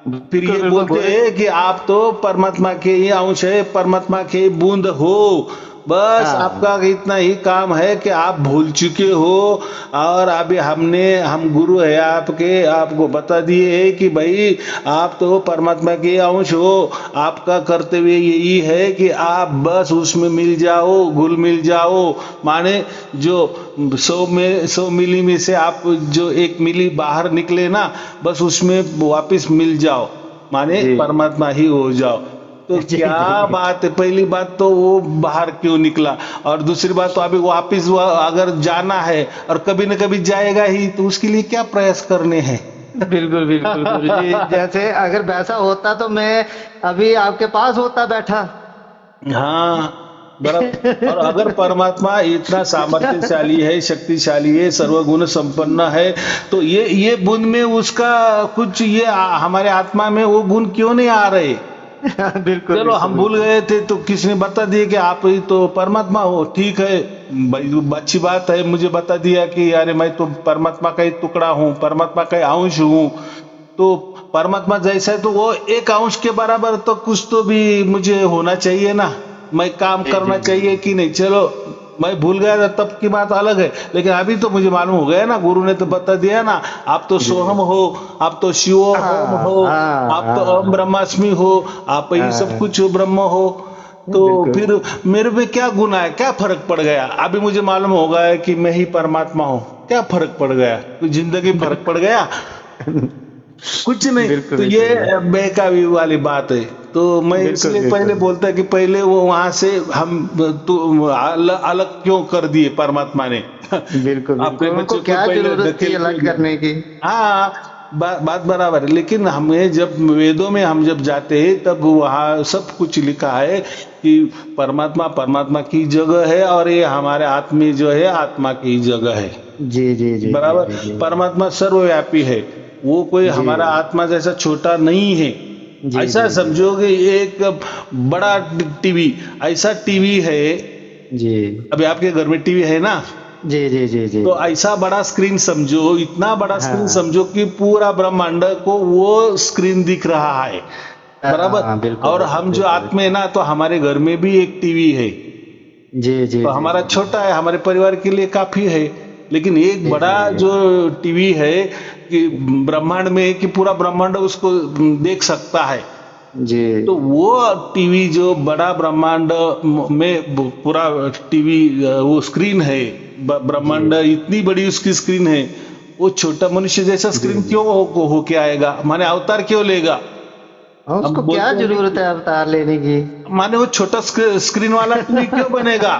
फिर बिल्कुल ये बिल्कुल बोलते हैं कि आप तो परमात्मा के ही अंश है, परमात्मा के बूंद हो, बस हाँ आपका इतना ही काम है कि आप भूल चुके हो, और अभी हम गुरु है आपके, आपको बता दिए है कि भाई आप तो परमात्मा के अंश हो। आपका कर्तव्य यही है कि आप बस उसमें मिल जाओ, घुल मिल जाओ। माने जो 100 मिली में से आप जो 1 मिली बाहर निकले ना, बस उसमें वापस मिल जाओ, माने जी परमात्मा ही हो जाओ। तो जी क्या जी। बात है, पहली बात तो वो बाहर क्यों निकला, और दूसरी बात तो अभी वापिस वो अगर जाना है और कभी न कभी जाएगा ही, तो उसके लिए क्या प्रयास करने हैं। बिल्कुल बिल्कुल गुरु जी, जैसे अगर वैसा होता तो मैं अभी आपके पास होता बैठा। हाँ बराबर। और अगर परमात्मा इतना सामर्थ्यशाली है, शक्तिशाली है, सर्वगुण संपन्न है, तो ये बूंद में उसका कुछ, ये हमारे आत्मा में वो गुण क्यों नहीं आ रहे। बिल्कुल चलो बिल्कुल हम भूल बिल्कुल। गए थे तो किसने बता दिया कि आप ही तो परमात्मा हो, ठीक है भाई, अच्छी बात है, मुझे बता दिया कि अरे मैं तो परमात्मा का ही टुकड़ा हूँ, परमात्मा का ही अंश हूँ। तो परमात्मा जैसा है तो वो एक अंश के बराबर तो कुछ तो भी मुझे होना चाहिए ना, मैं काम जी जी करना जी चाहिए कि नहीं। चलो मैं भूल गया था तब की बात अलग है, लेकिन अभी तो मुझे मालूम हो गया ना, गुरु ने तो बता दिया ना, आप तो जी। सोहम हो, आप तो शिवो होम हाँ हो, हाँ आप तो अहम हाँ ब्रह्मास्मि हो, आप ही सब हाँ। कुछ ब्रह्म हो। तो बिल्कुल फिर मेरे में क्या गुना है, क्या फर्क पड़ गया, अभी मुझे मालूम हो गया है कि मैं ही परमात्मा हूँ, क्या फर्क पड़ गया, तो जिंदगी फर्क पड़ गया, कुछ नहीं। बिल्कुल तो बिल्कुल ये बेकाबी वाली बात है। तो मैं बिल्कुल इसलिए पहले बिल्कुल बोलता कि पहले वो वहां से हम तो अलग क्यों कर दिए परमात्मा ने बिल्कुल अपने बिल्कुल, उनको बच्चे को क्या पहले जरूरत थी धकेल क्यों अलग दिया। करने की। हाँ बात बराबर है, लेकिन हमें जब वेदों में हम जब जाते हैं तब वहाँ सब कुछ लिखा है कि परमात्मा परमात्मा की जगह है, और ये हमारे आत्मी जो है आत्मा की जगह है। जी जी जी जी बराबर। जी जी परमात्मा सर्वव्यापी है, वो कोई जी हमारा आत्मा जैसा छोटा नहीं है। जी ऐसा जी जी समझोगे एक बड़ा टीवी, ऐसा टीवी है, जी अभी आपके घर में टीवी है ना, जी जी जी जी। तो ऐसा बड़ा स्क्रीन समझो, इतना बड़ा स्क्रीन हाँ समझो कि पूरा ब्रह्मांड को वो स्क्रीन दिख रहा है। बराबर। हाँ बिल्कुल और बिल्कुल हम जो बिल्कुल आत्मा है बिल्कुल। ना, तो हमारे घर में भी एक टीवी है, जी जी तो जी हमारा जी जी छोटा है, हमारे परिवार के लिए काफी है। लेकिन एक जी बड़ा जी जो टीवी है कि ब्रह्मांड में, कि पूरा ब्रह्मांड उसको देख सकता है। जी तो वो टीवी जो बड़ा ब्रह्मांड में पूरा टीवी, वो स्क्रीन है, जी ब्रह्मांड इतनी बड़ी उसकी स्क्रीन है, वो छोटा मनुष्य जैसा जी स्क्रीन जी। क्यों हो के आएगा, माने अवतार क्यों लेगा। और हम उसको क्या बोलते हैं ना जरूरत कि है अवतार लेने की। माने वो छोटा स्क्रीन वाला टीवी क्यों बनेगा।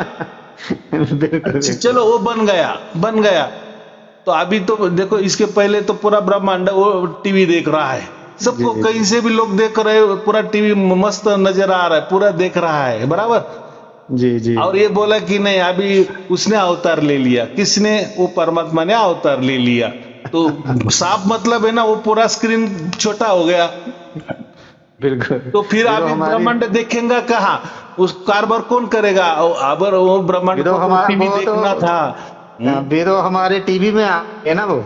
बिल्कुल अच्छा बिल्कुल। चलो वो बन गया, बन गया। तो अभी तो देखो, इसके पहले तो पूरा ब्रह्मांड वो टीवी देख रहा है, जी सबको जी कहीं से भी लोग देख रहे हैं, पूरा टीवी मस्त नजर आ रहा है, पूरा देख रहा है, बराबर। जी जी और ये बोला कि नहीं अभी उसने अवतार ले लिया, किसने, वो परमात्मा ने अवतार ले लिया। तो साफ मतलब है ना, वो पूरा स्क्रीन छोटा हो गया। बिल्कुल। तो फिर ये तो अभी हमारी ब्रह्मांड देखेगा कहाँ, उस कारभार कौन करेगा, अगर वो ब्रह्मांड ये तो को तो हमारा टीवी वो तो देखना था। ये तो हमारे टीवी में आ गए ना वो।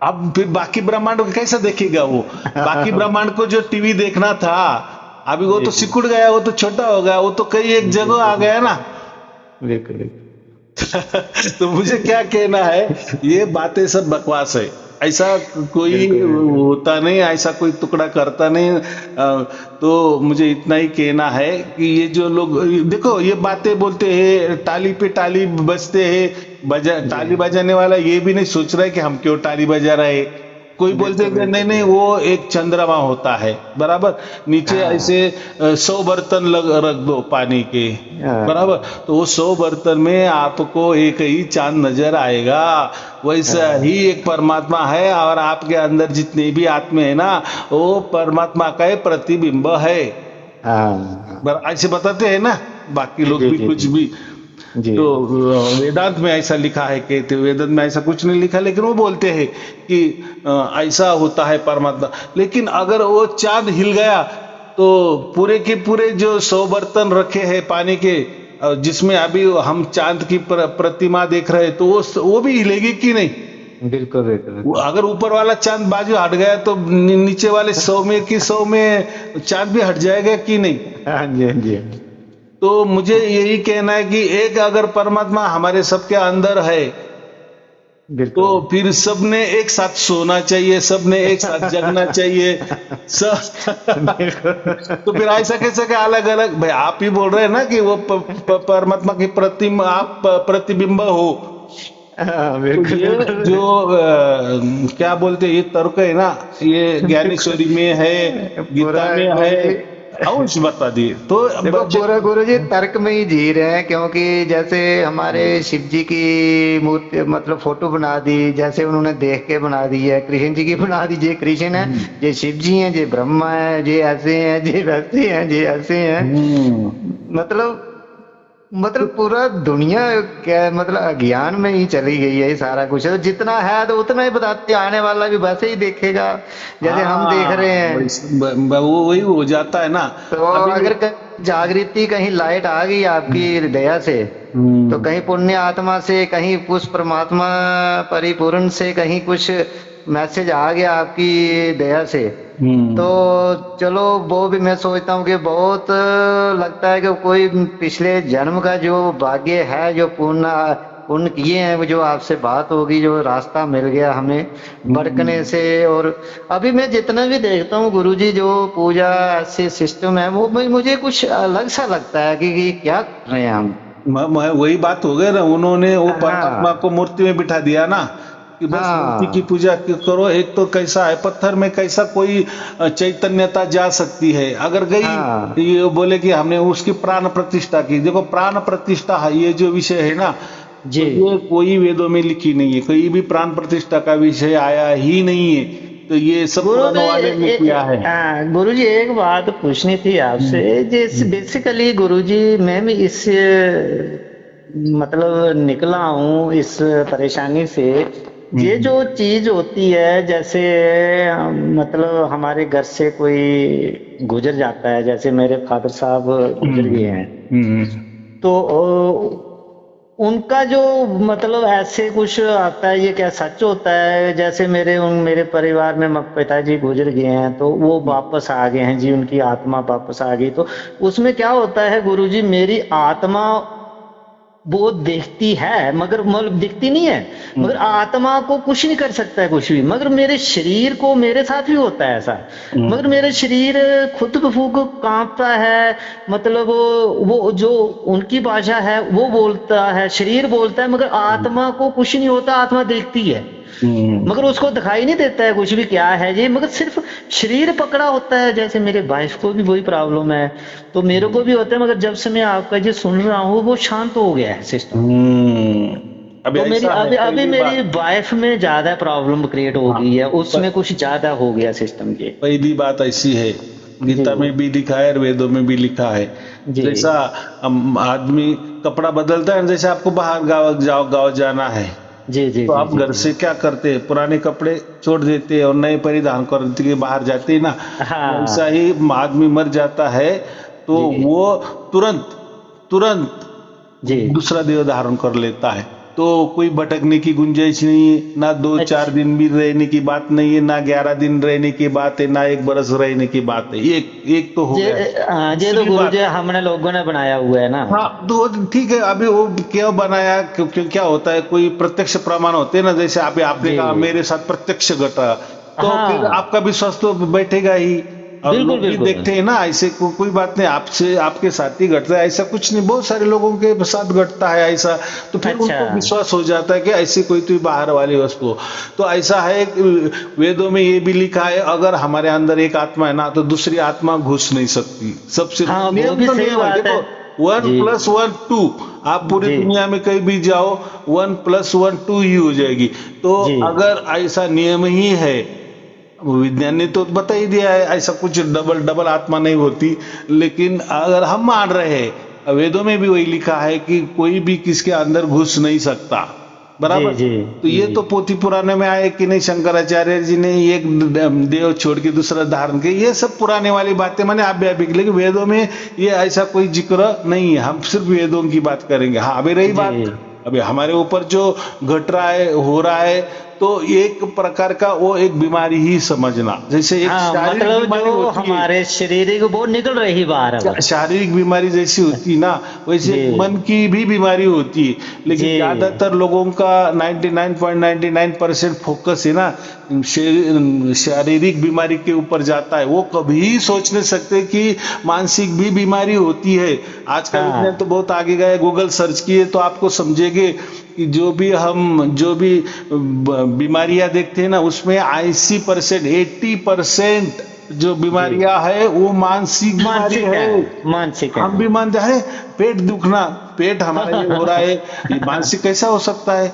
अब फिर बाकी ब्रह्मांड को कैसे देखेगा वो, बाकी ब्रह्मांड को जो टीवी देखना था, अभी वो जी तो जी सिकुड़ गया, वो तो छोटा हो गया, वो तो कहीं एक जगह आ बिल्कुल गया ना। बिल्कुल बिल्कुल। तो मुझे क्या कहना है, ये बातें सब बकवास है, ऐसा कोई बिल्कुल बिल्कुल होता नहीं, ऐसा कोई टुकड़ा करता नहीं। तो मुझे इतना ही कहना है कि ये जो लोग देखो ये बातें बोलते हैं, टाली पे टाली बजते हैं, जी ताली बजाने वाला ये भी नहीं सोच रहा है कि हम क्यों ताली बजा रहे हैं। कोई बोलते बिल्कुल हैं कि नहीं बिल्कुल नहीं बिल्कुल। वो एक चंद्रमा होता है, बराबर। नीचे ऐसे हाँ 100 बर्तन रख दो पानी के, हाँ बराबर। तो वो 100 बर्तन में आपको एक ही चांद नजर आएगा। वैसा ही हाँ एक परमात्मा है, और आपके अंदर जितने भी आत्मे है ना, वो परमात्मा का ही प्रतिबिंब है। हाँ। ऐसे बताते हैं ना बाकी जी लोग जी भी जी कुछ जी भी। जी तो वेदांत में ऐसा लिखा है, कहते वेदांत में ऐसा कुछ नहीं लिखा, लेकिन वो बोलते हैं कि ऐसा होता है परमात्मा। लेकिन अगर वो चांद हिल गया, तो पूरे के पूरे जो 100 बर्तन रखे हैं पानी के, जिसमें अभी हम चांद की प्रतिमा देख रहे हैं, तो वो भी हिलेगी कि नहीं। बिल्कुल बिल्कुल बिल्कुल। अगर ऊपर वाला चांद बाजू हट गया, तो नीचे वाले 100 में की 100 में चांद भी हट जाएगा कि नहीं। हाँ जी हाँ जी हाँ जी। तो मुझे यही कहना है कि एक अगर परमात्मा हमारे सबके अंदर है तो बिल्कुल। फिर सबने एक साथ सोना चाहिए, सबने एक साथ जगना चाहिए, सब। बिल्कुल। तो फिर ऐसा कैसे कि अलग अलग, भाई आप ही बोल रहे हैं ना कि वो परमात्मा की प्रतिमा, आप प्रतिबिंब हो। हाँ, तो बिल्कुल ये बिल्कुल। जो क्या बोलते हैं, ये तर्क है ना, ये बिल्कुल। ज्ञानेश्वरी में है, पूरा गीता में है, गुरुजी, अवश्य बता दिए तो देखो पूरा गुरुजी तर्क में ही जी रहे हैं, क्योंकि जैसे हमारे शिव जी की मूर्ति मतलब फोटो बना दी, जैसे उन्होंने देख के बना दी है, कृष्ण जी की बना दी, ये कृष्ण है, ये शिव जी हैं, ये ब्रह्मा है, ये ऐसे हैं, ये वैसे हैं, ये ऐसे हैं। हम्म। मतलब पूरा दुनिया क्या मतलब अज्ञान में ही चली गई है, ये सारा कुछ है, तो जितना है तो उतना ही बताते, आने वाला भी वैसे ही देखेगा जैसे हम देख रहे हाँ, हैं। वो वही हो जाता है ना। तो अभी अगर जागृति कहीं लाइट आ गई आपकी दया से, तो हम्म कहीं पुण्य आत्मा से, कहीं कुछ परमात्मा परिपूर्ण से, कहीं कुछ मैसेज आ गया आपकी दया से, तो हम्म चलो वो भी मैं सोचता हूँ कि बहुत लगता है कि कोई पिछले जन्म का जो भाग्य है, जो पुण्य पुण्य किए हैं, वो जो आपसे बात होगी, जो रास्ता मिल गया हमें भटकने हम्म। से। और अभी मैं जितना भी देखता हूँ गुरुजी, जो पूजा ऐसे सिस्टम है, वो मुझे कुछ अलग सा लगता है कि क्या कर रहे हैं हम। वही बात हो गई ना, उन्होंने वो परमात्मा हाँ को मूर्ति में बिठा दिया ना, कि बस मूर्ति की हाँ पूजा करो। एक तो कैसा है, पत्थर में कैसा कोई चैतन्यता जा सकती है, अगर गई, हाँ। ये बोले कि हमने उसकी प्राण प्रतिष्ठा की। देखो प्राण प्रतिष्ठा है, ये जो विषय है ना, जी। तो ये कोई वेदों में लिखी नहीं है, कहीं भी प्राण प्रतिष्ठा का विषय आया ही नहीं है। तो ये सब गुरु पुराण वाले ने किया है। गुरु जी एक बात पूछनी थी आपसे, जैसे हम्म बेसिकली गुरु जी मैं भी इस मतलब निकला हूँ इस परेशानी से। ये हम्म जो चीज होती है, जैसे मतलब हमारे घर से कोई गुजर जाता है, जैसे मेरे फादर साहब गुजर हम्म गए हैं, हम्म तो उनका जो मतलब ऐसे कुछ आता है, ये क्या सच होता है? जैसे मेरे परिवार में पिताजी गुजर गए हैं, तो वो वापस आ गए हैं जी, उनकी आत्मा वापस आ गई, तो उसमें क्या होता है गुरुजी, मेरी आत्मा वो देखती है, मगर मतलब दिखती नहीं है, मगर हम्म आत्मा को कुछ नहीं कर सकता है कुछ भी, मगर मेरे शरीर को, मेरे साथ भी होता है ऐसा, मगर हम्म मेरा शरीर खुद ब खुद कांपता है, मतलब वो जो उनकी भाषा है वो बोलता है, शरीर बोलता है, मगर आत्मा को कुछ नहीं होता, आत्मा देखती है, हम्म मगर उसको दिखाई नहीं देता है कुछ भी क्या है ये, मगर सिर्फ शरीर पकड़ा होता है। जैसे मेरे वाइफ को भी वही प्रॉब्लम है, तो मेरे को भी होता है, मगर जब से मैं आपका ये सुन रहा हूँ वो शांत हो गया है सिस्टम। अभी तो मेरी ऐसा है, अभी अभी पहली मेरी बात। वाइफ में ज्यादा प्रॉब्लम क्रिएट हो हाँ, गई है, उसमें कुछ ज्यादा हो गया सिस्टम के। पहली बात ऐसी है, जी गीता में भी लिखा है और वेदों में भी लिखा है। जी जैसा आदमी कपड़ा बदलता है, जैसे आपको बाहर गाँव जाना है, जी जी तो जी आप जी घर जी। से क्या करते हैं, पुराने कपड़े छोड़ देते हैं और नए परिधान करते के बाहर जाते हैं ना। वैसा हाँ ही आदमी मर जाता है, तो जी वो तुरंत तुरंत जी। दूसरा देह धारण कर लेता है। तो कोई भटकने की गुंजाइश नहीं है, ना 2-4 दिन भी रहने की बात नहीं है, ना 11 दिन रहने की बात है, ना 1 बरस रहने की बात है। एक एक तो हो ये गया। ये तो दूसरी गुरु जी बात, हमने लोगों ने बनाया हुआ है ना। हाँ तो ठीक है, अभी वो क्यों बनाया, क्योंकि क्या होता है, कोई प्रत्यक्ष प्रमाण होते हैं ना, जैसे अभी आपने जी कहा मेरे साथ प्रत्यक्ष घटा, तो फिर हाँ आपका विश्वास तो बैठेगा ही। और बिल्कुल लोग भी बिल्कुल। देखते हैं ना, ऐसे कोई बात नहीं, आपसे आपके साथ ही घटता है, ऐसा कुछ नहीं, बहुत सारे लोगों के साथ घटता है ऐसा। तो फिर अच्छा उनको विश्वास हो जाता है कि ऐसी कोई तो बाहर वाली वस्तु। तो ऐसा है कि वेदों में ये भी लिखा है, अगर हमारे अंदर एक आत्मा है ना, तो दूसरी आत्मा घुस नहीं सकती। सबसे हाँ वो नियम भी तो सही नियम है, बात है। देखो 1+1 2। आप पूरी जी दुनिया में कहीं भी जाओ, 1+1 2 ही हो जाएगी। तो जी अगर ऐसा नियम ही है, विज्ञान ने तो बता ही दिया है, ऐसा कुछ डबल डबल आत्मा नहीं होती। लेकिन अगर हम मान रहे हैं, वेदों में भी वही लिखा है कि कोई भी किसके अंदर घुस नहीं सकता, जी बराबर। जी तो जी ये तो पोथी पुराने में आए कि नहीं, शंकराचार्य जी ने एक देव छोड़ के दूसरा धारण किया, ये सब पुराने वाली बातें मैंने आप भी अभी, लेकिन वेदों में ये ऐसा कोई जिक्र नहीं है। हम सिर्फ वेदों की बात करेंगे। हाँ, अभी रही जी बात, अभी हमारे ऊपर जो घट रहा है, हो रहा है, तो एक प्रकार का वो एक बीमारी ही समझना, जैसे एक हाँ, शारीरिक मतलब बीमारी जो होती है, हमारे शारीरिक वो निकल रही बाहर अब। शारीरिक बीमारी जैसी होती है ना, वैसे जी मन की भी बीमारी होती है। लेकिन जी ज्यादातर लोगों का 99.99% फोकस है ना शारीरिक बीमारी के ऊपर जाता है। वो कभी सोच नहीं सकते कि मानसिक भी बीमारी होती है। आज का विज्ञान तो हाँ बहुत आगे गया है, गूगल सर्च किए तो आपको समझेंगे कि जो भी बीमारियां देखते हैं ना, उसमें 80% 80% जो जी बीमारियां है वो मानसिक बीमारी मानसिक है। है, मानसिक है। हम भी मानते हैं पेट दुखना, पेट हमारा ये हो रहा है, ये मानसिक कैसा हो सकता है?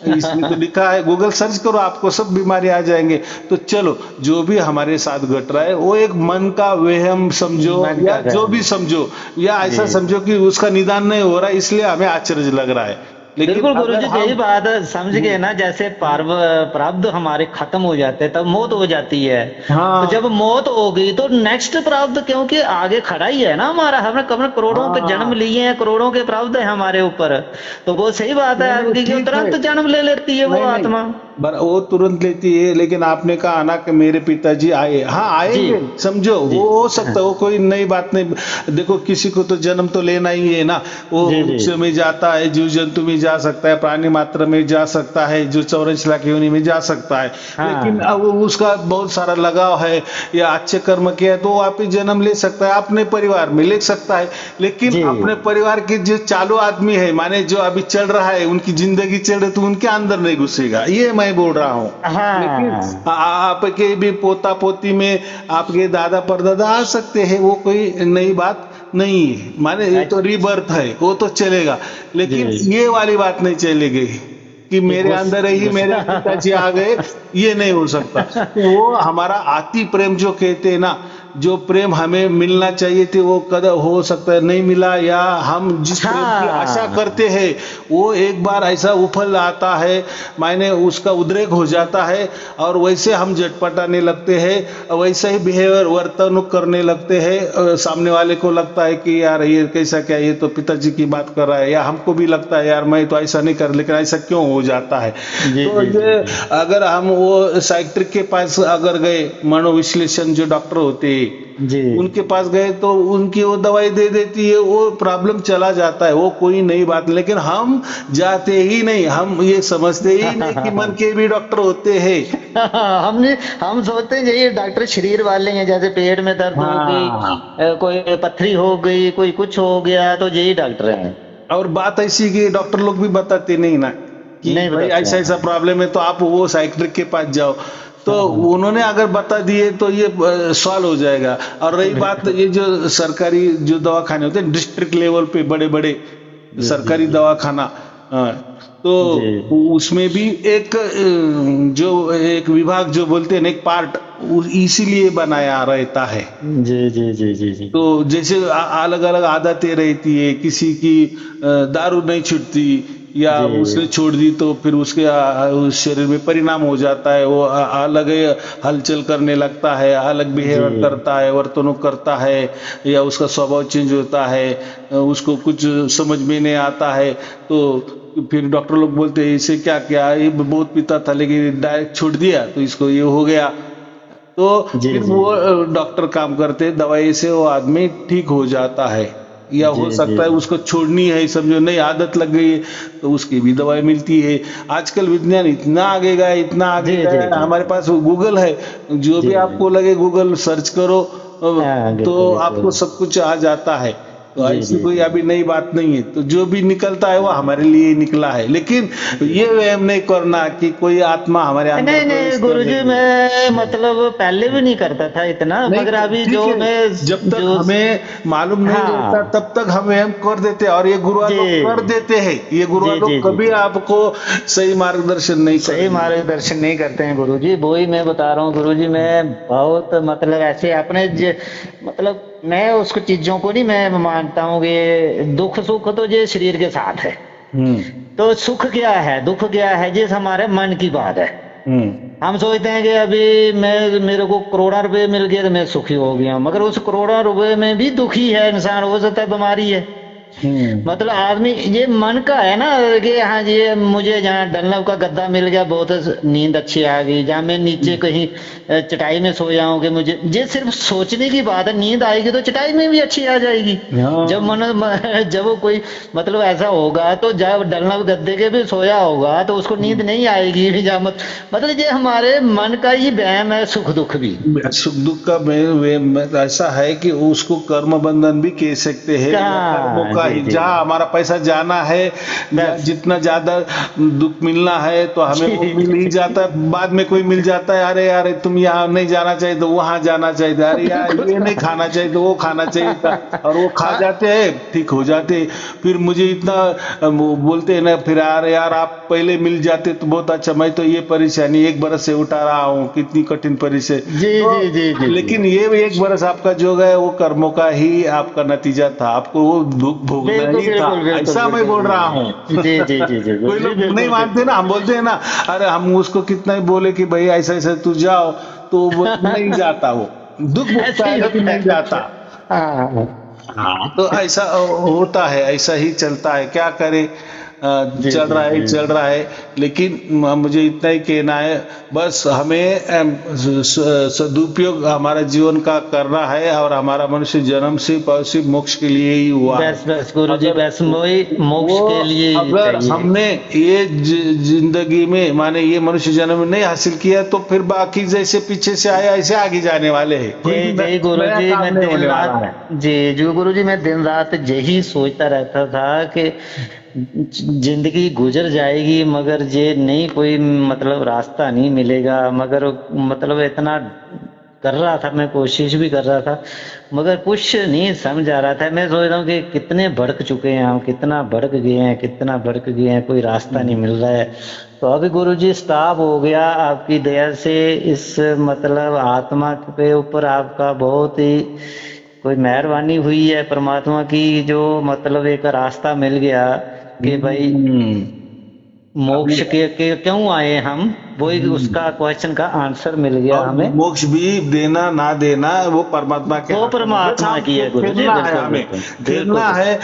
इसमें तो लिखा है, गूगल सर्च करो आपको सब बीमारी आ जाएंगे। तो चलो, जो भी हमारे साथ घट रहा है वो एक मन का वहम समझो मन या का जो गहन। भी समझो, या जी ऐसा समझो कि उसका निदान नहीं हो रहा है इसलिए हमें आश्चर्य लग रहा है। लेकिन बिल्कुल अगर गुरुजी, यही हम बात है, समझ गए ना। जैसे प्रारब्ध हमारे खत्म हो जाते हैं तब मौत हो जाती है। तो हाँ जब मौत हो गई तो नेक्स्ट प्रारब्ध, क्योंकि आगे खड़ा ही है ना हमारा, हमने कब करोड़ों के जन्म हाँ लिए हैं, करोड़ों के प्रारब्ध है हमारे ऊपर। तो वो सही बात है नहीं नहीं आपकी कि वो ठीक है, तुरंत जन्म ले लेती है वो नहीं नहीं, आत्मा। वो तुरंत लेती है। लेकिन आपने कहा ना कि मेरे पिताजी आए, हाँ जी आएंगे, समझो जी वो हो सकता है, वो कोई नई बात नहीं। देखो किसी को तो जन्म तो लेना ही है ना। वो जी जी वृक्ष में जाता है, जीव जंतु में जा सकता है, प्राणी मात्र में जा सकता है, जो 84 लाख योनि में जा सकता है। लेकिन हाँ अब उसका बहुत सारा लगाव है या अच्छे कर्म किया है तो वो वापिस जन्म ले सकता है, अपने परिवार में ले सकता है। लेकिन जी अपने परिवार के जो चालू आदमी है, माने जो अभी चल रहा है, उनकी जिंदगी चल रही है, तो उनके अंदर नहीं घुसेगा, ये मैं बोल रहा हूँ। लेकिन हाँ आपके भी पोता पोती में आपके दादा परदादा आ सकते हैं, वो कोई नई बात नहीं है। माने ये तो अच्छा, रीबर्थ है, वो तो चलेगा। लेकिन जी ये वाली बात नहीं चलेगी कि कि मेरे अंदर ही घुस मेरे पिताजी आ गए, ये नहीं हो सकता। तो वो हमारा आती प्रेम जो कहते हैं ना, जो प्रेम हमें मिलना चाहिए थे वो कदर हो सकता है नहीं मिला, या हम जिस प्रेम की आशा हाँ करते हैं वो एक बार ऐसा उफल आता है, मायने उसका उद्रेक हो जाता है, और वैसे हम झटपटाने लगते हैं, वैसा ही बिहेवियर वर्तन करने लगते हैं। सामने वाले को लगता है कि यार ये कैसा, क्या ये तो पिताजी की बात कर रहा है, या हमको भी लगता है यार मैं तो ऐसा नहीं कर, लेकिन ऐसा क्यों हो जाता है। जी तो जी ये जी अगर हम वो साइक्ट्रिक के पास अगर गए, मनोविश्लेषण जो डॉक्टर होते हैं जी उनके पास गए तो उनकी वो दवाई दे देती है, वो प्रॉब्लम चला जाता है, वो कोई नई बात नहीं। लेकिन हम जाते ही नहीं, हम ये समझते ही नहीं कि मन के भी डॉक्टर होते हैं। हमने हम सोचते हैं ये डॉक्टर शरीर वाले हैं, जैसे पेट में दर्द हो गई, हाँ, कोई पथरी हो गई, कोई कुछ हो गया, तो यही डॉक्टर हैं। और बात ऐसी कि डॉक्टर लोग भी बताते नहीं ना कि नहीं भाई बताते ऐसा हैं। ऐसा प्रॉब्लम है तो आप वो साइक्ट्रिक के पास जाओ। तो उन्होंने अगर बता दिए तो ये सॉल्व हो जाएगा। और रही बात ये जो सरकारी जो दवाखाने होते हैं डिस्ट्रिक्ट लेवल पे, बड़े बड़े जी जी सरकारी जी दवाखाना, तो जी उसमें भी एक जो एक विभाग जो बोलते हैं ना, एक पार्ट इसीलिए बनाया रहता है। जी जी जी जी जी तो जैसे अलग अलग आदतें रहती है, किसी की दारू नहीं छूटती, या उसने जी छोड़ दी तो फिर उसके उस शरीर में परिणाम हो जाता है, वो अलग हलचल करने लगता है, अलग बिहेवियर जी करता है, वर्तणूक करता है, या उसका स्वभाव चेंज होता है, उसको कुछ समझ में नहीं आता है। तो फिर डॉक्टर लोग बोलते हैं इसे क्या क्या, ये बहुत पीता था लेकिन डायरेक्ट छोड़ दिया तो इसको ये हो गया। तो जी फिर जी वो डॉक्टर काम करते, दवाई से वो आदमी ठीक हो जाता है। या जी हो जी सकता है उसको छोड़नी है, समझो नहीं आदत लग गई है तो उसकी भी दवाई मिलती है। आजकल विज्ञान इतना आगे गया, इतना आगे जी जी गया, जी हमारे पास गूगल है, जो जी भी जी आपको लगे गूगल सर्च करो, हाँ तो बिल्कुल आपको बिल्कुल सब कुछ आ जाता है। तो जी ऐसी जी कोई जी अभी नई बात नहीं है। तो जो भी निकलता है वो हमारे लिए निकला है। लेकिन जी ये वहम नहीं करना कि कोई आत्मा हमारे अंदर नहीं नहीं प्रवेश कर गुरुजी, रही है। मैं मतलब पहले भी नहीं करता था इतना, नहीं मगर अभी ठीक जो है, मैं जब तक जो हमें मालूम नहीं रहता हाँ तब तक हम वहम कर देते हैं, और ये गुरुआ जी लोग कर देते हैं। ये गुरुआ जी जी लोग जी कभी जी आपको सही मार्गदर्शन नहीं सही करेंगे। मार्गदर्शन नहीं करते हैं गुरुजी। वो ही मैं बता रहा हूँ गुरुजी, मैं बहुत मतलब ऐसे अपने मतलब मैं उसको चीजों को नहीं मैं मानता हूँ कि दुख सुख तो ये शरीर के साथ है। हम्म तो सुख क्या है, दुख क्या है, ये हमारे मन की बात है। हम्म हम सोचते हैं कि अभी मैं मेरे को करोड़ों रुपए मिल गए तो मैं सुखी हो गया, मगर उस करोड़ों रुपए में भी दुखी है इंसान, हो सकता है बीमारी है। मतलब आदमी ये मन का है ना कि हाँ जी ये मुझे जहाँ डनलप का गद्दा मिल गया, बहुत नींद अच्छी आ गई, जहाँ मैं नीचे कहीं चटाई में सो जाऊं कि मुझे, ये सिर्फ सोचने की बात है। नींद आएगी तो चटाई में भी अच्छी आ जाएगी। जब जब वो कोई मतलब ऐसा होगा तो जब डनलप गद्दे के भी सोया होगा तो उसको नींद नहीं आएगी भी। मतलब ये हमारे मन का ही वहम है, सुख दुख भी। सुख दुख का ऐसा है कि उसको कर्म बंधन भी कह सकते हैं। कर्मों का ही जहाँ हमारा पैसा जाना है, जितना ज्यादा दुख मिलना है तो हमें वो मिल ही जाता है। बाद में कोई मिल जाता है, अरे यार तुम यहाँ नहीं जाना चाहिए तो वहां जाना चाहिए, अरे यार ये नहीं खाना चाहिए तो वो खाना चाहिए था, और वो खा जाते हैं, ठीक हो जाते। फिर मुझे इतना बोलते हैं ना, फिर अरे यार आप पहले मिल जाते तो बहुत अच्छा, मैं तो ये परेशानी 1 बरस से उठा रहा हूँ, कितनी कठिन परेशानी। जी, लेकिन ये 1 बरस आपका जो है वो कर्मों का ही आपका नतीजा था, आपको वो दुख भोगना ही था, ऐसा मैं बोल रहा हूँ। कोई लोग नहीं मानते ना, हम बोलते हैं ना, अरे हम उसको कितना ही बोले कि भाई ऐसा ऐसा तू जाओ, तो वो नहीं जाता, वो दुख भोगता है लेकिन नहीं जाता। हाँ, तो ऐसा होता है, ऐसा ही चलता है, क्या करे। चल रहा है। लेकिन मुझे इतना ही कहना है, बस हमें सदुपयोग हमारा जीवन का करना है, और हमारा मनुष्य जन्म सिर्फ मोक्ष के लिए ही हुआ। बस गुरुजी, बस मोक्ष के लिए। अगर हमने ये जिंदगी में माने ये मनुष्य जन्म नहीं हासिल किया तो फिर बाकी जैसे पीछे से आया ऐसे आगे जाने वाले हैं। जी गुरुजी, मैं दिन रात जी गुरुजी मैं दिन रात यही सोचता रहता था कि जिंदगी गुजर जाएगी मगर ये नहीं कोई मतलब रास्ता नहीं मिलेगा। मगर मतलब इतना कर रहा था, मैं कोशिश भी कर रहा था मगर कुछ नहीं समझ आ रहा था। मैं सोच रहा हूँ कि कितने भड़क चुके हैं हम, कितना भड़क गए हैं, कोई रास्ता नहीं मिल रहा है। तो अभी गुरुजी स्टॉप हो गया आपकी दया से। इस मतलब आत्मा के ऊपर आपका बहुत ही कोई मेहरबानी हुई है परमात्मा की, जो मतलब एक रास्ता मिल गया कि भाई मोक्ष के क्यों आए हम, वही उसका क्वेश्चन का आंसर मिल गया हमें। मोक्ष भी देना ना देना वो परमात्मा के, वो परमात्मा की है गुरु जी। हमें खेलना है,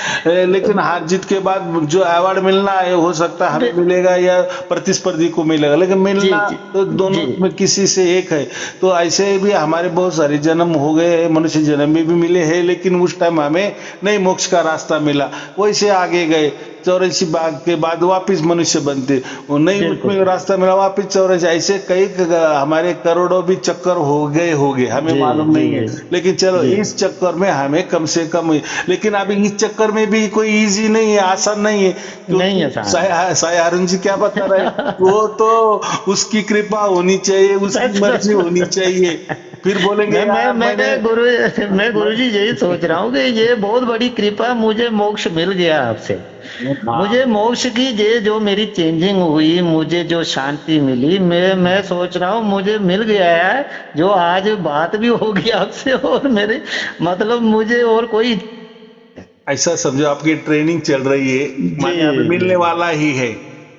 लेकिन हार जीत के बाद जो अवार्ड मिलना है हो सकता है हमें मिलेगा या प्रतिस्पर्धी को मिलेगा, लेकिन मिलना तो दोनों में किसी से एक है। तो ऐसे भी हमारे बहुत सारे जन्म हो गए हैं, मनुष्य जन्म में भी मिले हैं, लेकिन उस टाइम हमें नहीं मोक्ष का रास्ता मिला, वैसे आगे गए। 84 बाग के बाद वापिस मनुष्य बनते, वो नहीं उसमें रास्ता मिला, वापिस 84, ऐसे कई हमारे करोड़ों भी चक्कर हो गए हमें मालूम नहीं है। लेकिन चलो इस चक्कर में हमें कम से कम, लेकिन अभी इस चक्कर में भी कोई इजी नहीं है, आसान नहीं है। साई अरुण जी क्या बता रहे हैं, वो तो उसकी कृपा होनी चाहिए, उसकी मर्जी होनी चाहिए। फिर बोलेंगे मैं गुरुजी यही सोच रहा हूँ कि ये बहुत बड़ी कृपा, मुझे मोक्ष मिल गया आपसे। मुझे मोक्ष की ये जो मेरी चेंजिंग हुई, मुझे जो शांति मिली, मैं सोच रहा हूँ मुझे मिल गया है, जो आज बात भी होगी आपसे, और मेरे मतलब मुझे और कोई ऐसा समझो आपकी ट्रेनिंग चल रही है, माने अभी मिलने वाला ही है।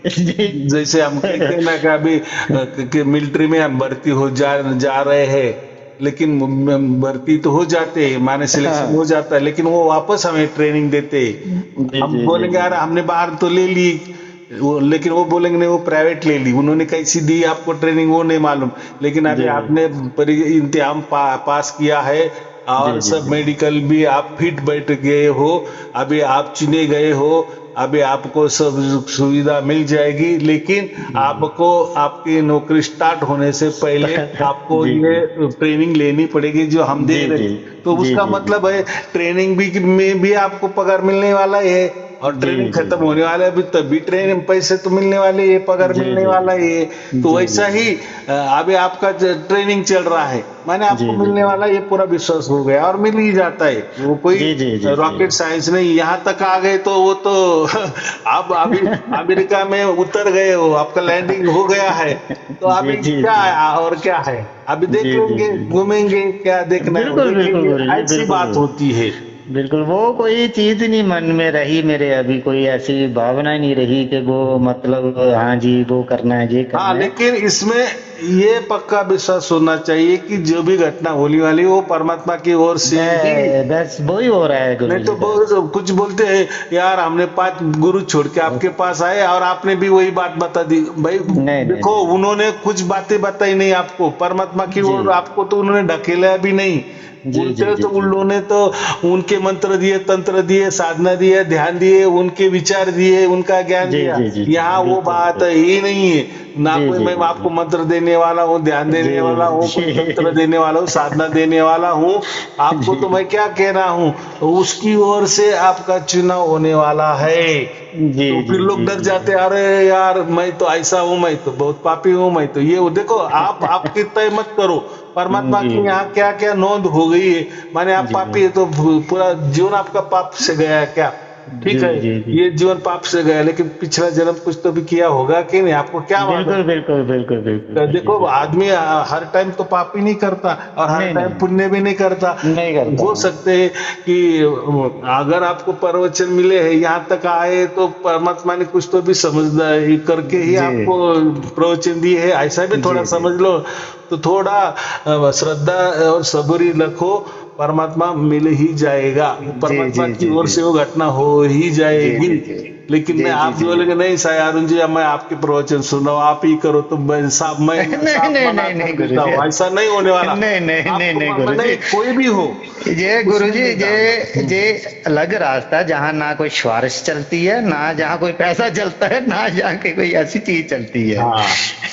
जैसे हम कहते हैं ना कि अभी मिलिट्री में हम भर्ती हो जा रहे हैं, लेकिन भर्ती तो हो जाते हैं, माने सिलेक्शन हो जाता है, लेकिन वो वापस हमें ट्रेनिंग देते हैं। हम बोलेंगे यार हमने बाहर तो ले ली, लेकिन वो बोलेंगे नहीं वो प्राइवेट ले ली, उन्होंने कैसी दी आपको ट्रेनिंग वो नहीं मालूम, लेकिन अभी आपने इम्तिहान पास किया है और सब मेडिकल भी आप फिट बैठ गए हो, अभी आप चुने गए हो, अभी आपको सब सुविधा मिल जाएगी। लेकिन आपको आपकी नौकरी स्टार्ट होने से पहले आपको ये ट्रेनिंग लेनी पड़ेगी जो हम दे रहे हैं। तो उसका मतलब है ट्रेनिंग भी में भी आपको पगार मिलने वाला है, और ट्रेनिंग खत्म होने वाला है अभी, तभी ट्रेनिंग पैसे तो मिलने वाले है, पगार मिलने वाला है। तो वैसा ही अभी आपका ट्रेनिंग चल रहा है, माने आपको मिलने वाला ये पूरा विश्वास हो गया और मिल ही जाता है। वो कोई रॉकेट साइंस नहीं, यहाँ तक आ गए तो वो तो आप अभी अमेरिका में उतर गए हो, आपका लैंडिंग हो गया है, तो अभी क्या और क्या है, अभी देख लेंगे, घूमेंगे, क्या देखना है, ऐसी बात होती है। बिल्कुल, वो कोई चीज नहीं मन में रही मेरे, अभी कोई ऐसी भावना नहीं रही कि वो मतलब हाँ जी वो करना है, ये करना है। लेकिन इसमें ये पक्का विश्वास होना चाहिए कि जो भी घटना होने वाली वो परमात्मा की ओर से ही। बस वही हो रहा है गुरु नहीं जी, तो बहुत कुछ बोलते हैं यार, हमने 5 गुरु छोड़ के आपके पास आए और आपने भी वही बात बता दी। भाई नहीं, देखो, नहीं। उन्होंने कुछ बातें बताई नहीं आपको परमात्मा की जी। ओर, आपको तो उन्होंने ढकेला भी नहीं। जी, उनसे जी, तो जी, उन्होंने तो उनके मंत्र दिए, तंत्र दिए, साधना दिए, ध्यान दिए, उनके विचार दिए, उनका ज्ञान जी, दिया। जी, जी, जी, यहाँ वो बिल्कुल, बात बिल्कुल। ही नहीं है। ना जी, कोई जी, मैं जी, आपको जी। मंत्र देने वाला हूँ, ध्यान देने वाला हूँ, कोई तंत्र जी, देने वाला हूँ, साधना देने वाला हूँ। आपको तो जी, मैं क्या कह रहा हूँ, उसकी ओर से आपका चुनाव होने वाला है। जी, तो जी, फिर लोग जी, डर जी, जाते, अरे यार मैं तो ऐसा हूँ, मैं तो बहुत पापी हूँ, मैं तो ये हूँ। देखो, आप आपकी तय मत करो। परमात्मा जी, की यहाँ क्या क्या नोंद हो गई है। माने आप जी, पापी है तो पूरा जीवन आपका पाप से गया है क्या? ठीक जी, है, जी, जी। ये जीवन पाप से गया, लेकिन पिछला जन्म कुछ तो भी किया होगा कि नहीं, आपको क्या मालूम? बिल्कुल, बिल्कुल, बिल्कुल, बिल्कुल, बिल्कुल, देखो, बिल्कुल। आदमी हर टाइम तो पाप ही नहीं करता और हर नहीं, टाइम नहीं, पुण्य भी नहीं करता। नहीं करता हो हूँ। सकते है कि अगर आपको प्रवचन मिले हैं, यहाँ तक आए, तो परमात्मा ने कुछ तो भी समझदारी करके ही जी, आपको प्रवचन दिए है, ऐसा भी थोड़ा जी, जी, समझ लो। तो थोड़ा श्रद्धा और सबूरी रखो, परमात्मा मिल ही जाएगा। जी, परमात्मा जी, की जी, ओर जी, से वो घटना हो ही जी, जाएगी। जी, जी, लेकिन मैं जी, जी, आप जो जी, बोलेंगे नहीं साईं अरुण जी, अब मैं आपके प्रवचन सुन रहा हूँ, आप ही करो, तो मैं नहीं, साफ नहीं, मना नहीं, कर नहीं देता गुरुजी, हूँ, ऐसा नहीं होने वाला। नहीं, नहीं, नहीं, आपको नहीं गुरुजी, नहीं, कोई भी हो, ये उसमें गुरुजी, नहीं डालना। ये अलग रास्ता जहाँ ना कोई स्वार्थ चलती है, ना जहाँ कोई पैसा चलता है, ना जहाँ की कोई ऐसी चीज चलती है। हाँ,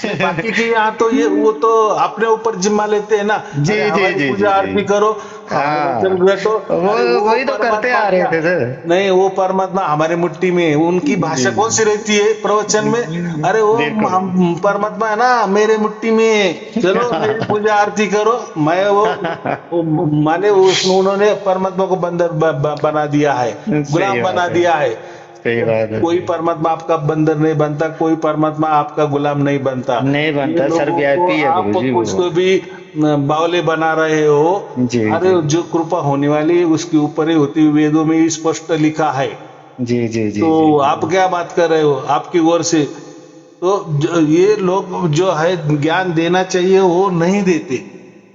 नहीं, बाकी के यहाँ तो ये वो तो अपने ऊपर जिम्मा लेते हैं ना। जी, अरे जी, हमारी जी, जी, पूजा जी। आरती करो, हमारे वचन हाँ, रटो। वो अरे वो वही तो करते परमात्मा आ रहे क्या, थे सर। नहीं वो परमात्मा हमारे मुट्ठी में है। उनकी जी, भाषा कौन सी रहती है प्रवचन में? अरे वो बिल्कुल। हम परमात्मा है ना, मेरे मुट्ठी में है। चलो मेरी पूजा आरती करो। मैं वो माने उन्होंने परमात्मा को बंदर बना दिया है, सही गुलाम बात बना है, दिया है। सही बात है, कोई सही। परमात्मा आपका बंदर नहीं बनता, कोई परमात्मा आपका गुलाम नहीं बनता। नहीं ये बनता, लोगों को सर्वव्यापी है आप गुरुजी कुछ वो। तो भी बावले बना रहे हो। जी, अरे जी, जो कृपा होने वाली है उसके ऊपर ही होती है, वेदों में स्पष्ट लिखा है। जी, जी, जी, तो जी, आप जी। क्या बात कर रहे हो आपकी ओर से? तो ये लोग जो है ज्ञान देना चाहिए वो नहीं देते।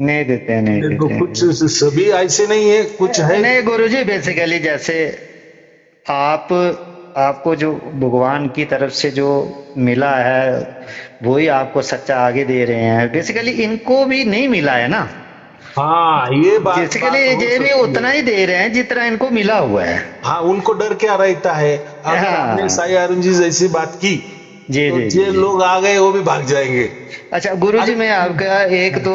नहीं देते, नहीं देखो, देते। कुछ सभी ऐसे नहीं है, कुछ है। नहीं गुरुजी, बेसिकली जैसे आप आपको जो भगवान की तरफ से जो मिला है, वही आपको सच्चा आगे दे रहे हैं। बेसिकली इनको भी नहीं मिला है ना। हाँ, ये बात बेसिकली बात हो ये भी सकती है। उतना ही दे रहे हैं जितना इनको मिला हुआ है। हाँ, उनको डर क्या रहता है? अगर आपने हाँ, साई अरुण जी जैसी बात की, जी, तो जी, जी, जे जी। लोग आ गए वो भी भाग जाएंगे। अच्छा गुरुजी, अरे मैं आपका एक तो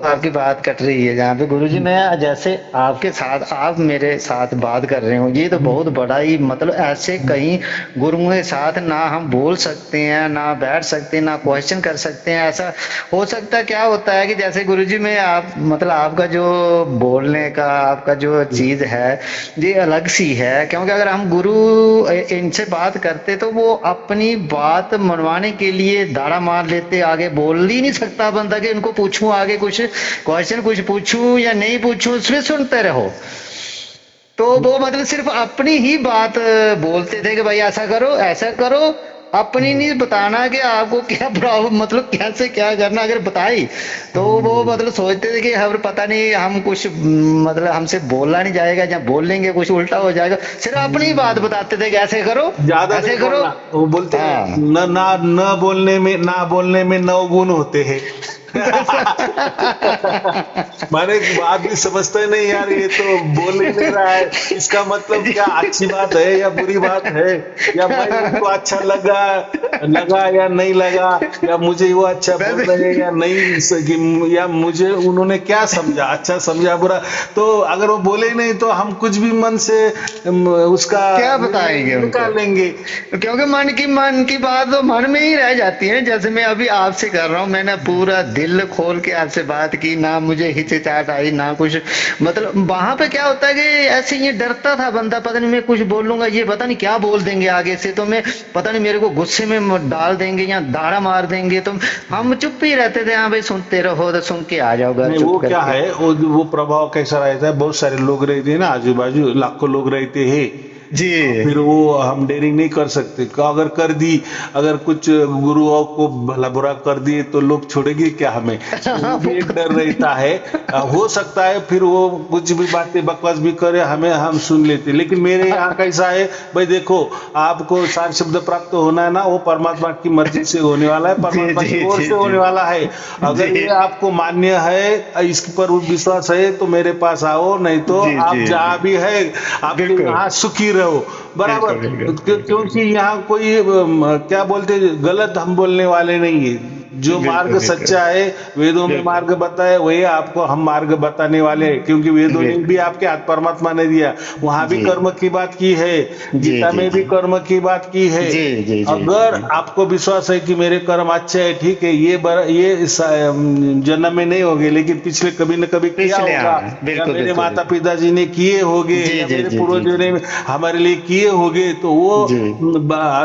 आपकी बात कट रही है जहाँ पे गुरुजी, मैं जैसे आपके साथ, आप मेरे साथ बात कर रहे हो, ये तो बहुत बड़ा ही, मतलब ऐसे कहीं गुरुओं के साथ ना हम बोल सकते हैं, ना बैठ सकते हैं, ना क्वेश्चन कर सकते हैं। ऐसा हो सकता है, क्या होता है कि जैसे गुरुजी में आप, मतलब आपका जो बोलने का, आपका जो चीज है, ये अलग सी है। क्योंकि अगर हम गुरु इनसे बात करते तो वो अपनी बात मनवाने के लिए दाड़ा मार लेते, आगे बोल ही नहीं सकता बंदा कि इनको पूछूं आगे कुछ क्वेश्चन, कुछ पूछूं या नहीं पूछूं, उसमें सुनते रहो। तो वो मतलब सिर्फ अपनी ही बात बोलते थे कि भाई ऐसा करो, ऐसा करो, अपनी नहीं बताना कि आपको क्या प्रॉब्लम, मतलब कैसे क्या करना। अगर बताई तो वो मतलब सोचते थे कि हम पता नहीं, हम कुछ मतलब हमसे बोला नहीं जाएगा, या बोल लेंगे कुछ उल्टा हो जाएगा। सिर्फ अपनी ही बात बताते थे कि ऐसे करो, ज्यादा ऐसे नहीं करो। बोलना, वो बोलते हैं हाँ। न बोलने में 9 गुण होते हैं। माने आदमी समझता ही नहीं, यार ये तो बोल ही नहीं रहा है, इसका मतलब क्या, अच्छी बात है या बुरी बात है, या मैं उनको अच्छा लगा लगा या नहीं लगा, या मुझे वो अच्छा बोल रहे हैं या नहीं, या मुझे उन्होंने क्या समझा, अच्छा समझा बुरा। तो अगर वो बोले ही नहीं तो हम कुछ भी मन से उसका क्या बताएंगे उनको? निकाल लेंगे। क्योंकि मन की बात तो मन में ही रह जाती है। जैसे मैं अभी आपसे कर रहा हूँ, मैंने पूरा दिल खोल के आपसे बात की, ना मुझे हिचकिचाहट आई, ना कुछ। मतलब वहां पे क्या होता है कि ऐसे ये डरता था बंदा, पता नहीं मैं कुछ बोलूंगा, ये पता नहीं क्या बोल देंगे आगे से, तो मैं पता नहीं मेरे को गुस्से में डाल देंगे या दाड़ा मार देंगे। तो हम चुप ही रहते थे, हाँ भाई सुनते रहो, तो सुन के आ जाओ घर नहीं, चुप वो क्या करके। है, वो प्रभाव कैसा रहता है, बहुत सारे लोग रहते हैं ना आजू बाजू, लाखों लोग रहते हैं। जी फिर वो हम डेयरिंग नहीं कर सकते। अगर कर दी, अगर कुछ गुरुओं को भला बुरा कर दिए तो लोग छोड़ेंगे क्या हमें, तो वो भी एक डर रहता है। हो सकता है फिर वो कुछ भी बातें बकवास भी करे, हमें हम सुन लेते। लेकिन मेरे यहाँ कैसा है भाई, देखो आपको सार शब्द प्राप्त होना है ना, वो परमात्मा की मर्जी से होने वाला है, परमात्मा की ओर से होने वाला है। अगर ये आपको मान्य है, इस पर विश्वास है तो मेरे पास आओ, नहीं तो आप जहाँ भी है आपके यहाँ सुखी रहो। बराबर, क्योंकि यहाँ कोई क्या बोलते गलत हम बोलने वाले नहीं है। जो मार्ग सच्चा है, वेदों में मार्ग बताए, वही आपको हम मार्ग बताने वाले हैं। क्योंकि वेदों ने भी आपके हाथ परमात्मा ने दिया, वहां भी कर्म की बात की है, गीता में भी कर्म की बात की है। अगर आपको विश्वास है कि मेरे कर्म अच्छे है, ठीक है, ये जन्म में नहीं होंगे, लेकिन पिछले कभी न कभी किया होगा, या मेरे माता पिताजी ने किए होंगे, या मेरे पूर्वजों ने हमारे लिए किए होंगे, तो वो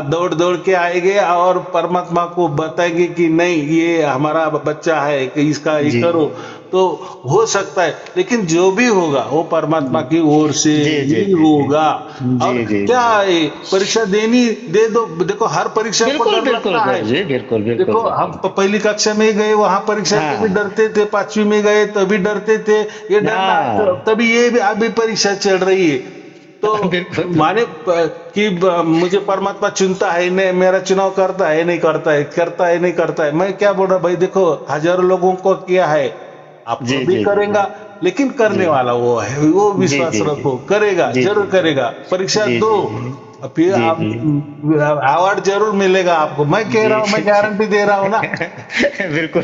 दौड़ दौड़ के आएंगे और परमात्मा को बताएंगे कि नहीं ये हमारा बच्चा है, कि इसका ये करो। तो हो सकता है, लेकिन जो भी होगा वो परमात्मा की ओर से ही होगा। और क्या है, परीक्षा देनी दे दो। देखो हर परीक्षा को डर लगता है। देखो हम पहली कक्षा में गए, वहां परीक्षा में भी डरते थे, 5वीं में गए तभी डरते थे, ये डरना तभी ये भी अभी परीक्षा चल रही है। तो माने कि मुझे परमात्मा चुनता है, नहीं मेरा चुनाव करता है नहीं करता है, करता है नहीं करता है। मैं क्या बोल रहा भाई, देखो हजारों लोगों को किया है, आप भी करेगा, लेकिन करने वाला वो है, वो विश्वास रखो, करेगा, जरूर करेगा। परीक्षा दो, फिर आप अवार्ड जरूर मिलेगा आपको। मैं कह रहा हूँ, मैं गारंटी दे रहा हूँ ना। बिल्कुल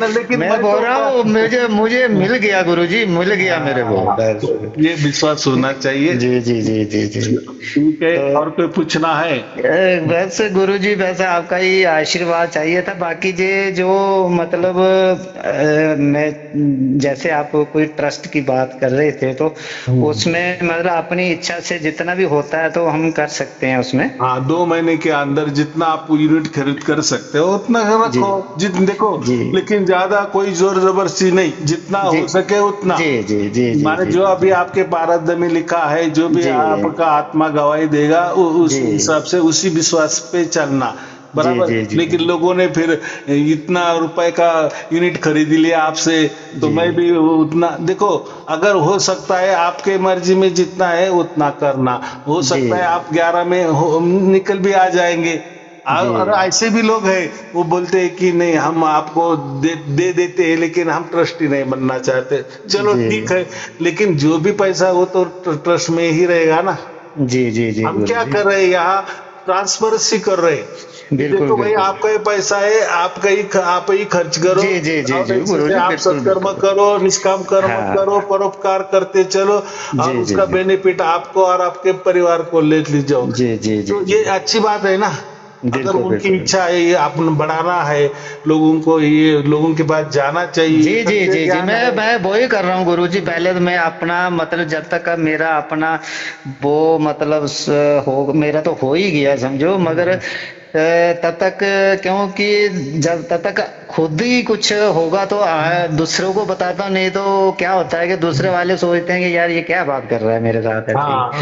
लेकिन मैं बोल रहा हूँ, मुझे मिल गया गुरुजी, मिल गया मेरे को। ये विश्वास होना चाहिए। जी ठीक है, और कोई पूछना है? वैसे गुरुजी, वैसे आपका ही आशीर्वाद चाहिए था। बाकी जो मतलब मैं जैसे आप कोई ट्रस्ट की बात कर रहे थे, तो उसमें मतलब अपनी इच्छा से जितना भी होता है तो हम कर सकते हैं उसमें। हाँ, 2 महीने के अंदर जितना आप यूनिट खरीद कर सकते हो उतना रखो, देखो, लेकिन ज्यादा कोई जोर जबरदस्ती नहीं, जितना हो सके उतना। माने जो अभी आपके प्रारब्ध में लिखा है, जो भी आपका आत्मा गवाही देगा, उस हिसाब से, उसी विश्वास पे चलना। बराबर। लेकिन लोगों ने फिर इतना रुपए का यूनिट खरीद लिया आपसे, तो मैं भी उतना, देखो अगर हो सकता है आपके मर्जी में जितना है उतना करना, हो सकता है आप 11 में निकल भी आ जाएंगे। और ऐसे भी लोग हैं, वो बोलते हैं कि नहीं हम आपको दे देते हैं, लेकिन हम ट्रस्टी नहीं बनना चाहते। चलो ठीक है, लेकिन जो भी पैसा वो तो ट्रस्ट में ही रहेगा ना। हम क्या कर रहे हैं यहाँ, ट्रांसपेरेंसी कर रहे हैं। देखो भाई, आपका ही पैसा है, आप ही खर्च करो, आप सत्कर्म करो, निष्काम कर्म करो, परोपकार करते चलो, और उसका बेनिफिट आपको और आपके परिवार को ले जाओ। तो ये अच्छी बात है ना। अगर उनकी इच्छा है, ये आपने बढ़ाना है लोगों को, ये लोगों के पास जाना चाहिए। जी मैं वो ही कर रहा हूँ गुरुजी। पहले तो मैं अपना मतलब, जब तक मेरा अपना वो मतलब मेरा तो हो ही गया समझो, मगर तब तक, क्योंकि जब तब तक खुद ही कुछ होगा तो दूसरों को बताता हूँ। नहीं तो क्या होता है कि दूसरे वाले सोचते हैं कि यार ये क्या बात कर रहा है मेरे साथ।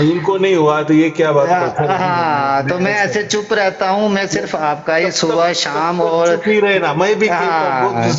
इनको नहीं हुआ तो ये क्या बात कर रहा है। तो मैं ऐसे चुप रहता हूँ। मैं सिर्फ आपका ही सुबह शाम और रहना, मैं भी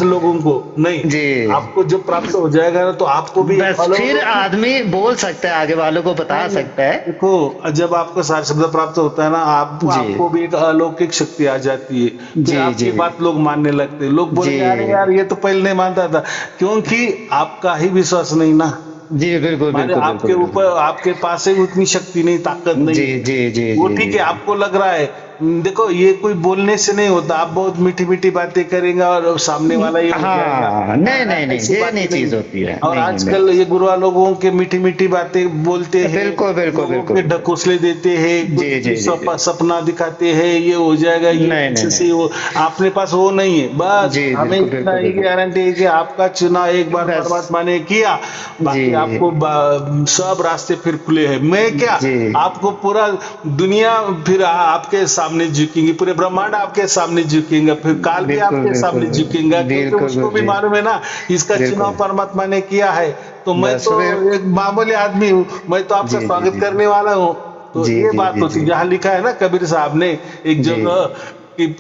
लोगों को नहीं, आपको जो प्राप्त हो जाएगा ना, तो आपको भी फिर आदमी बोल सकता है, आगे वालों को बता सकता है। देखो, जब आपको सार शब्द प्राप्त होता है ना, आपको भी एक अलौकिक शक्ति आ जाती है, फिर आपकी बात लोग मानने लगते हैं। लोग बोले अरे यार ये तो पहले नहीं मानता था, क्योंकि आपका ही विश्वास नहीं ना। बिल्कुल आपके ऊपर, आपके पास है उतनी शक्ति नहीं, ताकत नहीं। वो ठीक है, आपको लग रहा है। देखो, ये कोई बोलने से नहीं होता। आप बहुत मीठी मीठी बातें करेंगे और सामने वाला ये नहीं ये नहीं चीज होती है। और आजकल ये गुरुआ लोगों के मीठी मीठी बातें बोलते हैं, बिल्कुल ढकोसले देते हैं, सपना दिखाते हैं, ये हो जाएगा, ये वो आपने पास वो नहीं है। बस हमें इतना ही गारंटी है कि आपका चुनाव एक बार परमात्मा ने किया, बाकी आपको सब रास्ते फिर खुले हैं। मैं क्या, आपको पूरा दुनिया फिर आपके सामने झुकेंगे, पूरे ब्रह्मांड आपके सामने झुकेंगे, फिर काल भी बिल्कुल आपके सामने बिल्कुल झुकेंगा, क्योंकि बिल्कुल उसको भी गुरुजी। मालूम है ना इसका चुनाव बिल्कुल परमात्मा ने किया है। तो मैं बस तो फिर एक मामूली आदमी हूँ, मैं तो आपका जी जी स्वागत जी करने वाला हूँ। तो जी ये जी बात जी होती, जी जहाँ लिखा है ना कबीर साहब ने एक जी जगह कि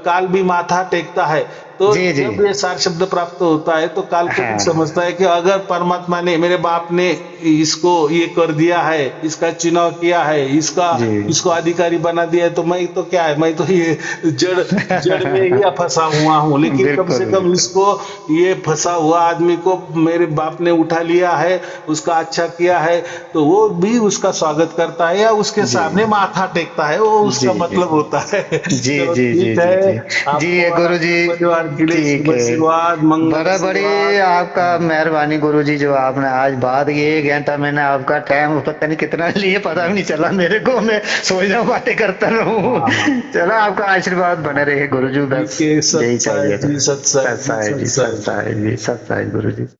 काल भी माथा टेकता है, तो जी जी जब ये सार शब्द प्राप्त होता है तो काल को भी हाँ समझता है कि अगर परमात्मा ने, मेरे बाप ने इसको ये कर दिया है, इसका चुनाव किया है, इसका जी इसको अधिकारी बना दिया है, तो मैं तो क्या है, मैं तो ये जड़ जड़ में ही फंसा हुआ हूँ, लेकिन कम बिल्कुल से कम बिल्कुल इसको, ये फंसा हुआ आदमी को मेरे बाप ने उठा लिया है, उसका अच्छा किया है, तो वो भी उसका स्वागत करता है या उसके जी सामने माथा टेकता है, वो जी उसका जी मतलब होता है। जी चलो जी जी ठीक जी है, जी जी आपको और गुरु जी आपके परिवार के लिए ठीक शुभ है। आशीर्वाद, मंगल बड़ा बड़ी आशीर्वाद। आपका मेहरबानी गुरु जी, जो आपने आज बात की, 1 घंटा मैंने आपका टाइम पता नहीं कितना लिए, पता भी नहीं चला मेरे को, मैं सो जाऊं बातें करता रहूं। हाँ हाँ, चलो आपका आशीर्वाद बने रहे गुरु जी, ठीक बस है, यही सत्साई चाहिए था। जी, सत्साई जी, सत्साई जी सत्साई। सत्साई जी सत्साई गुरु जी।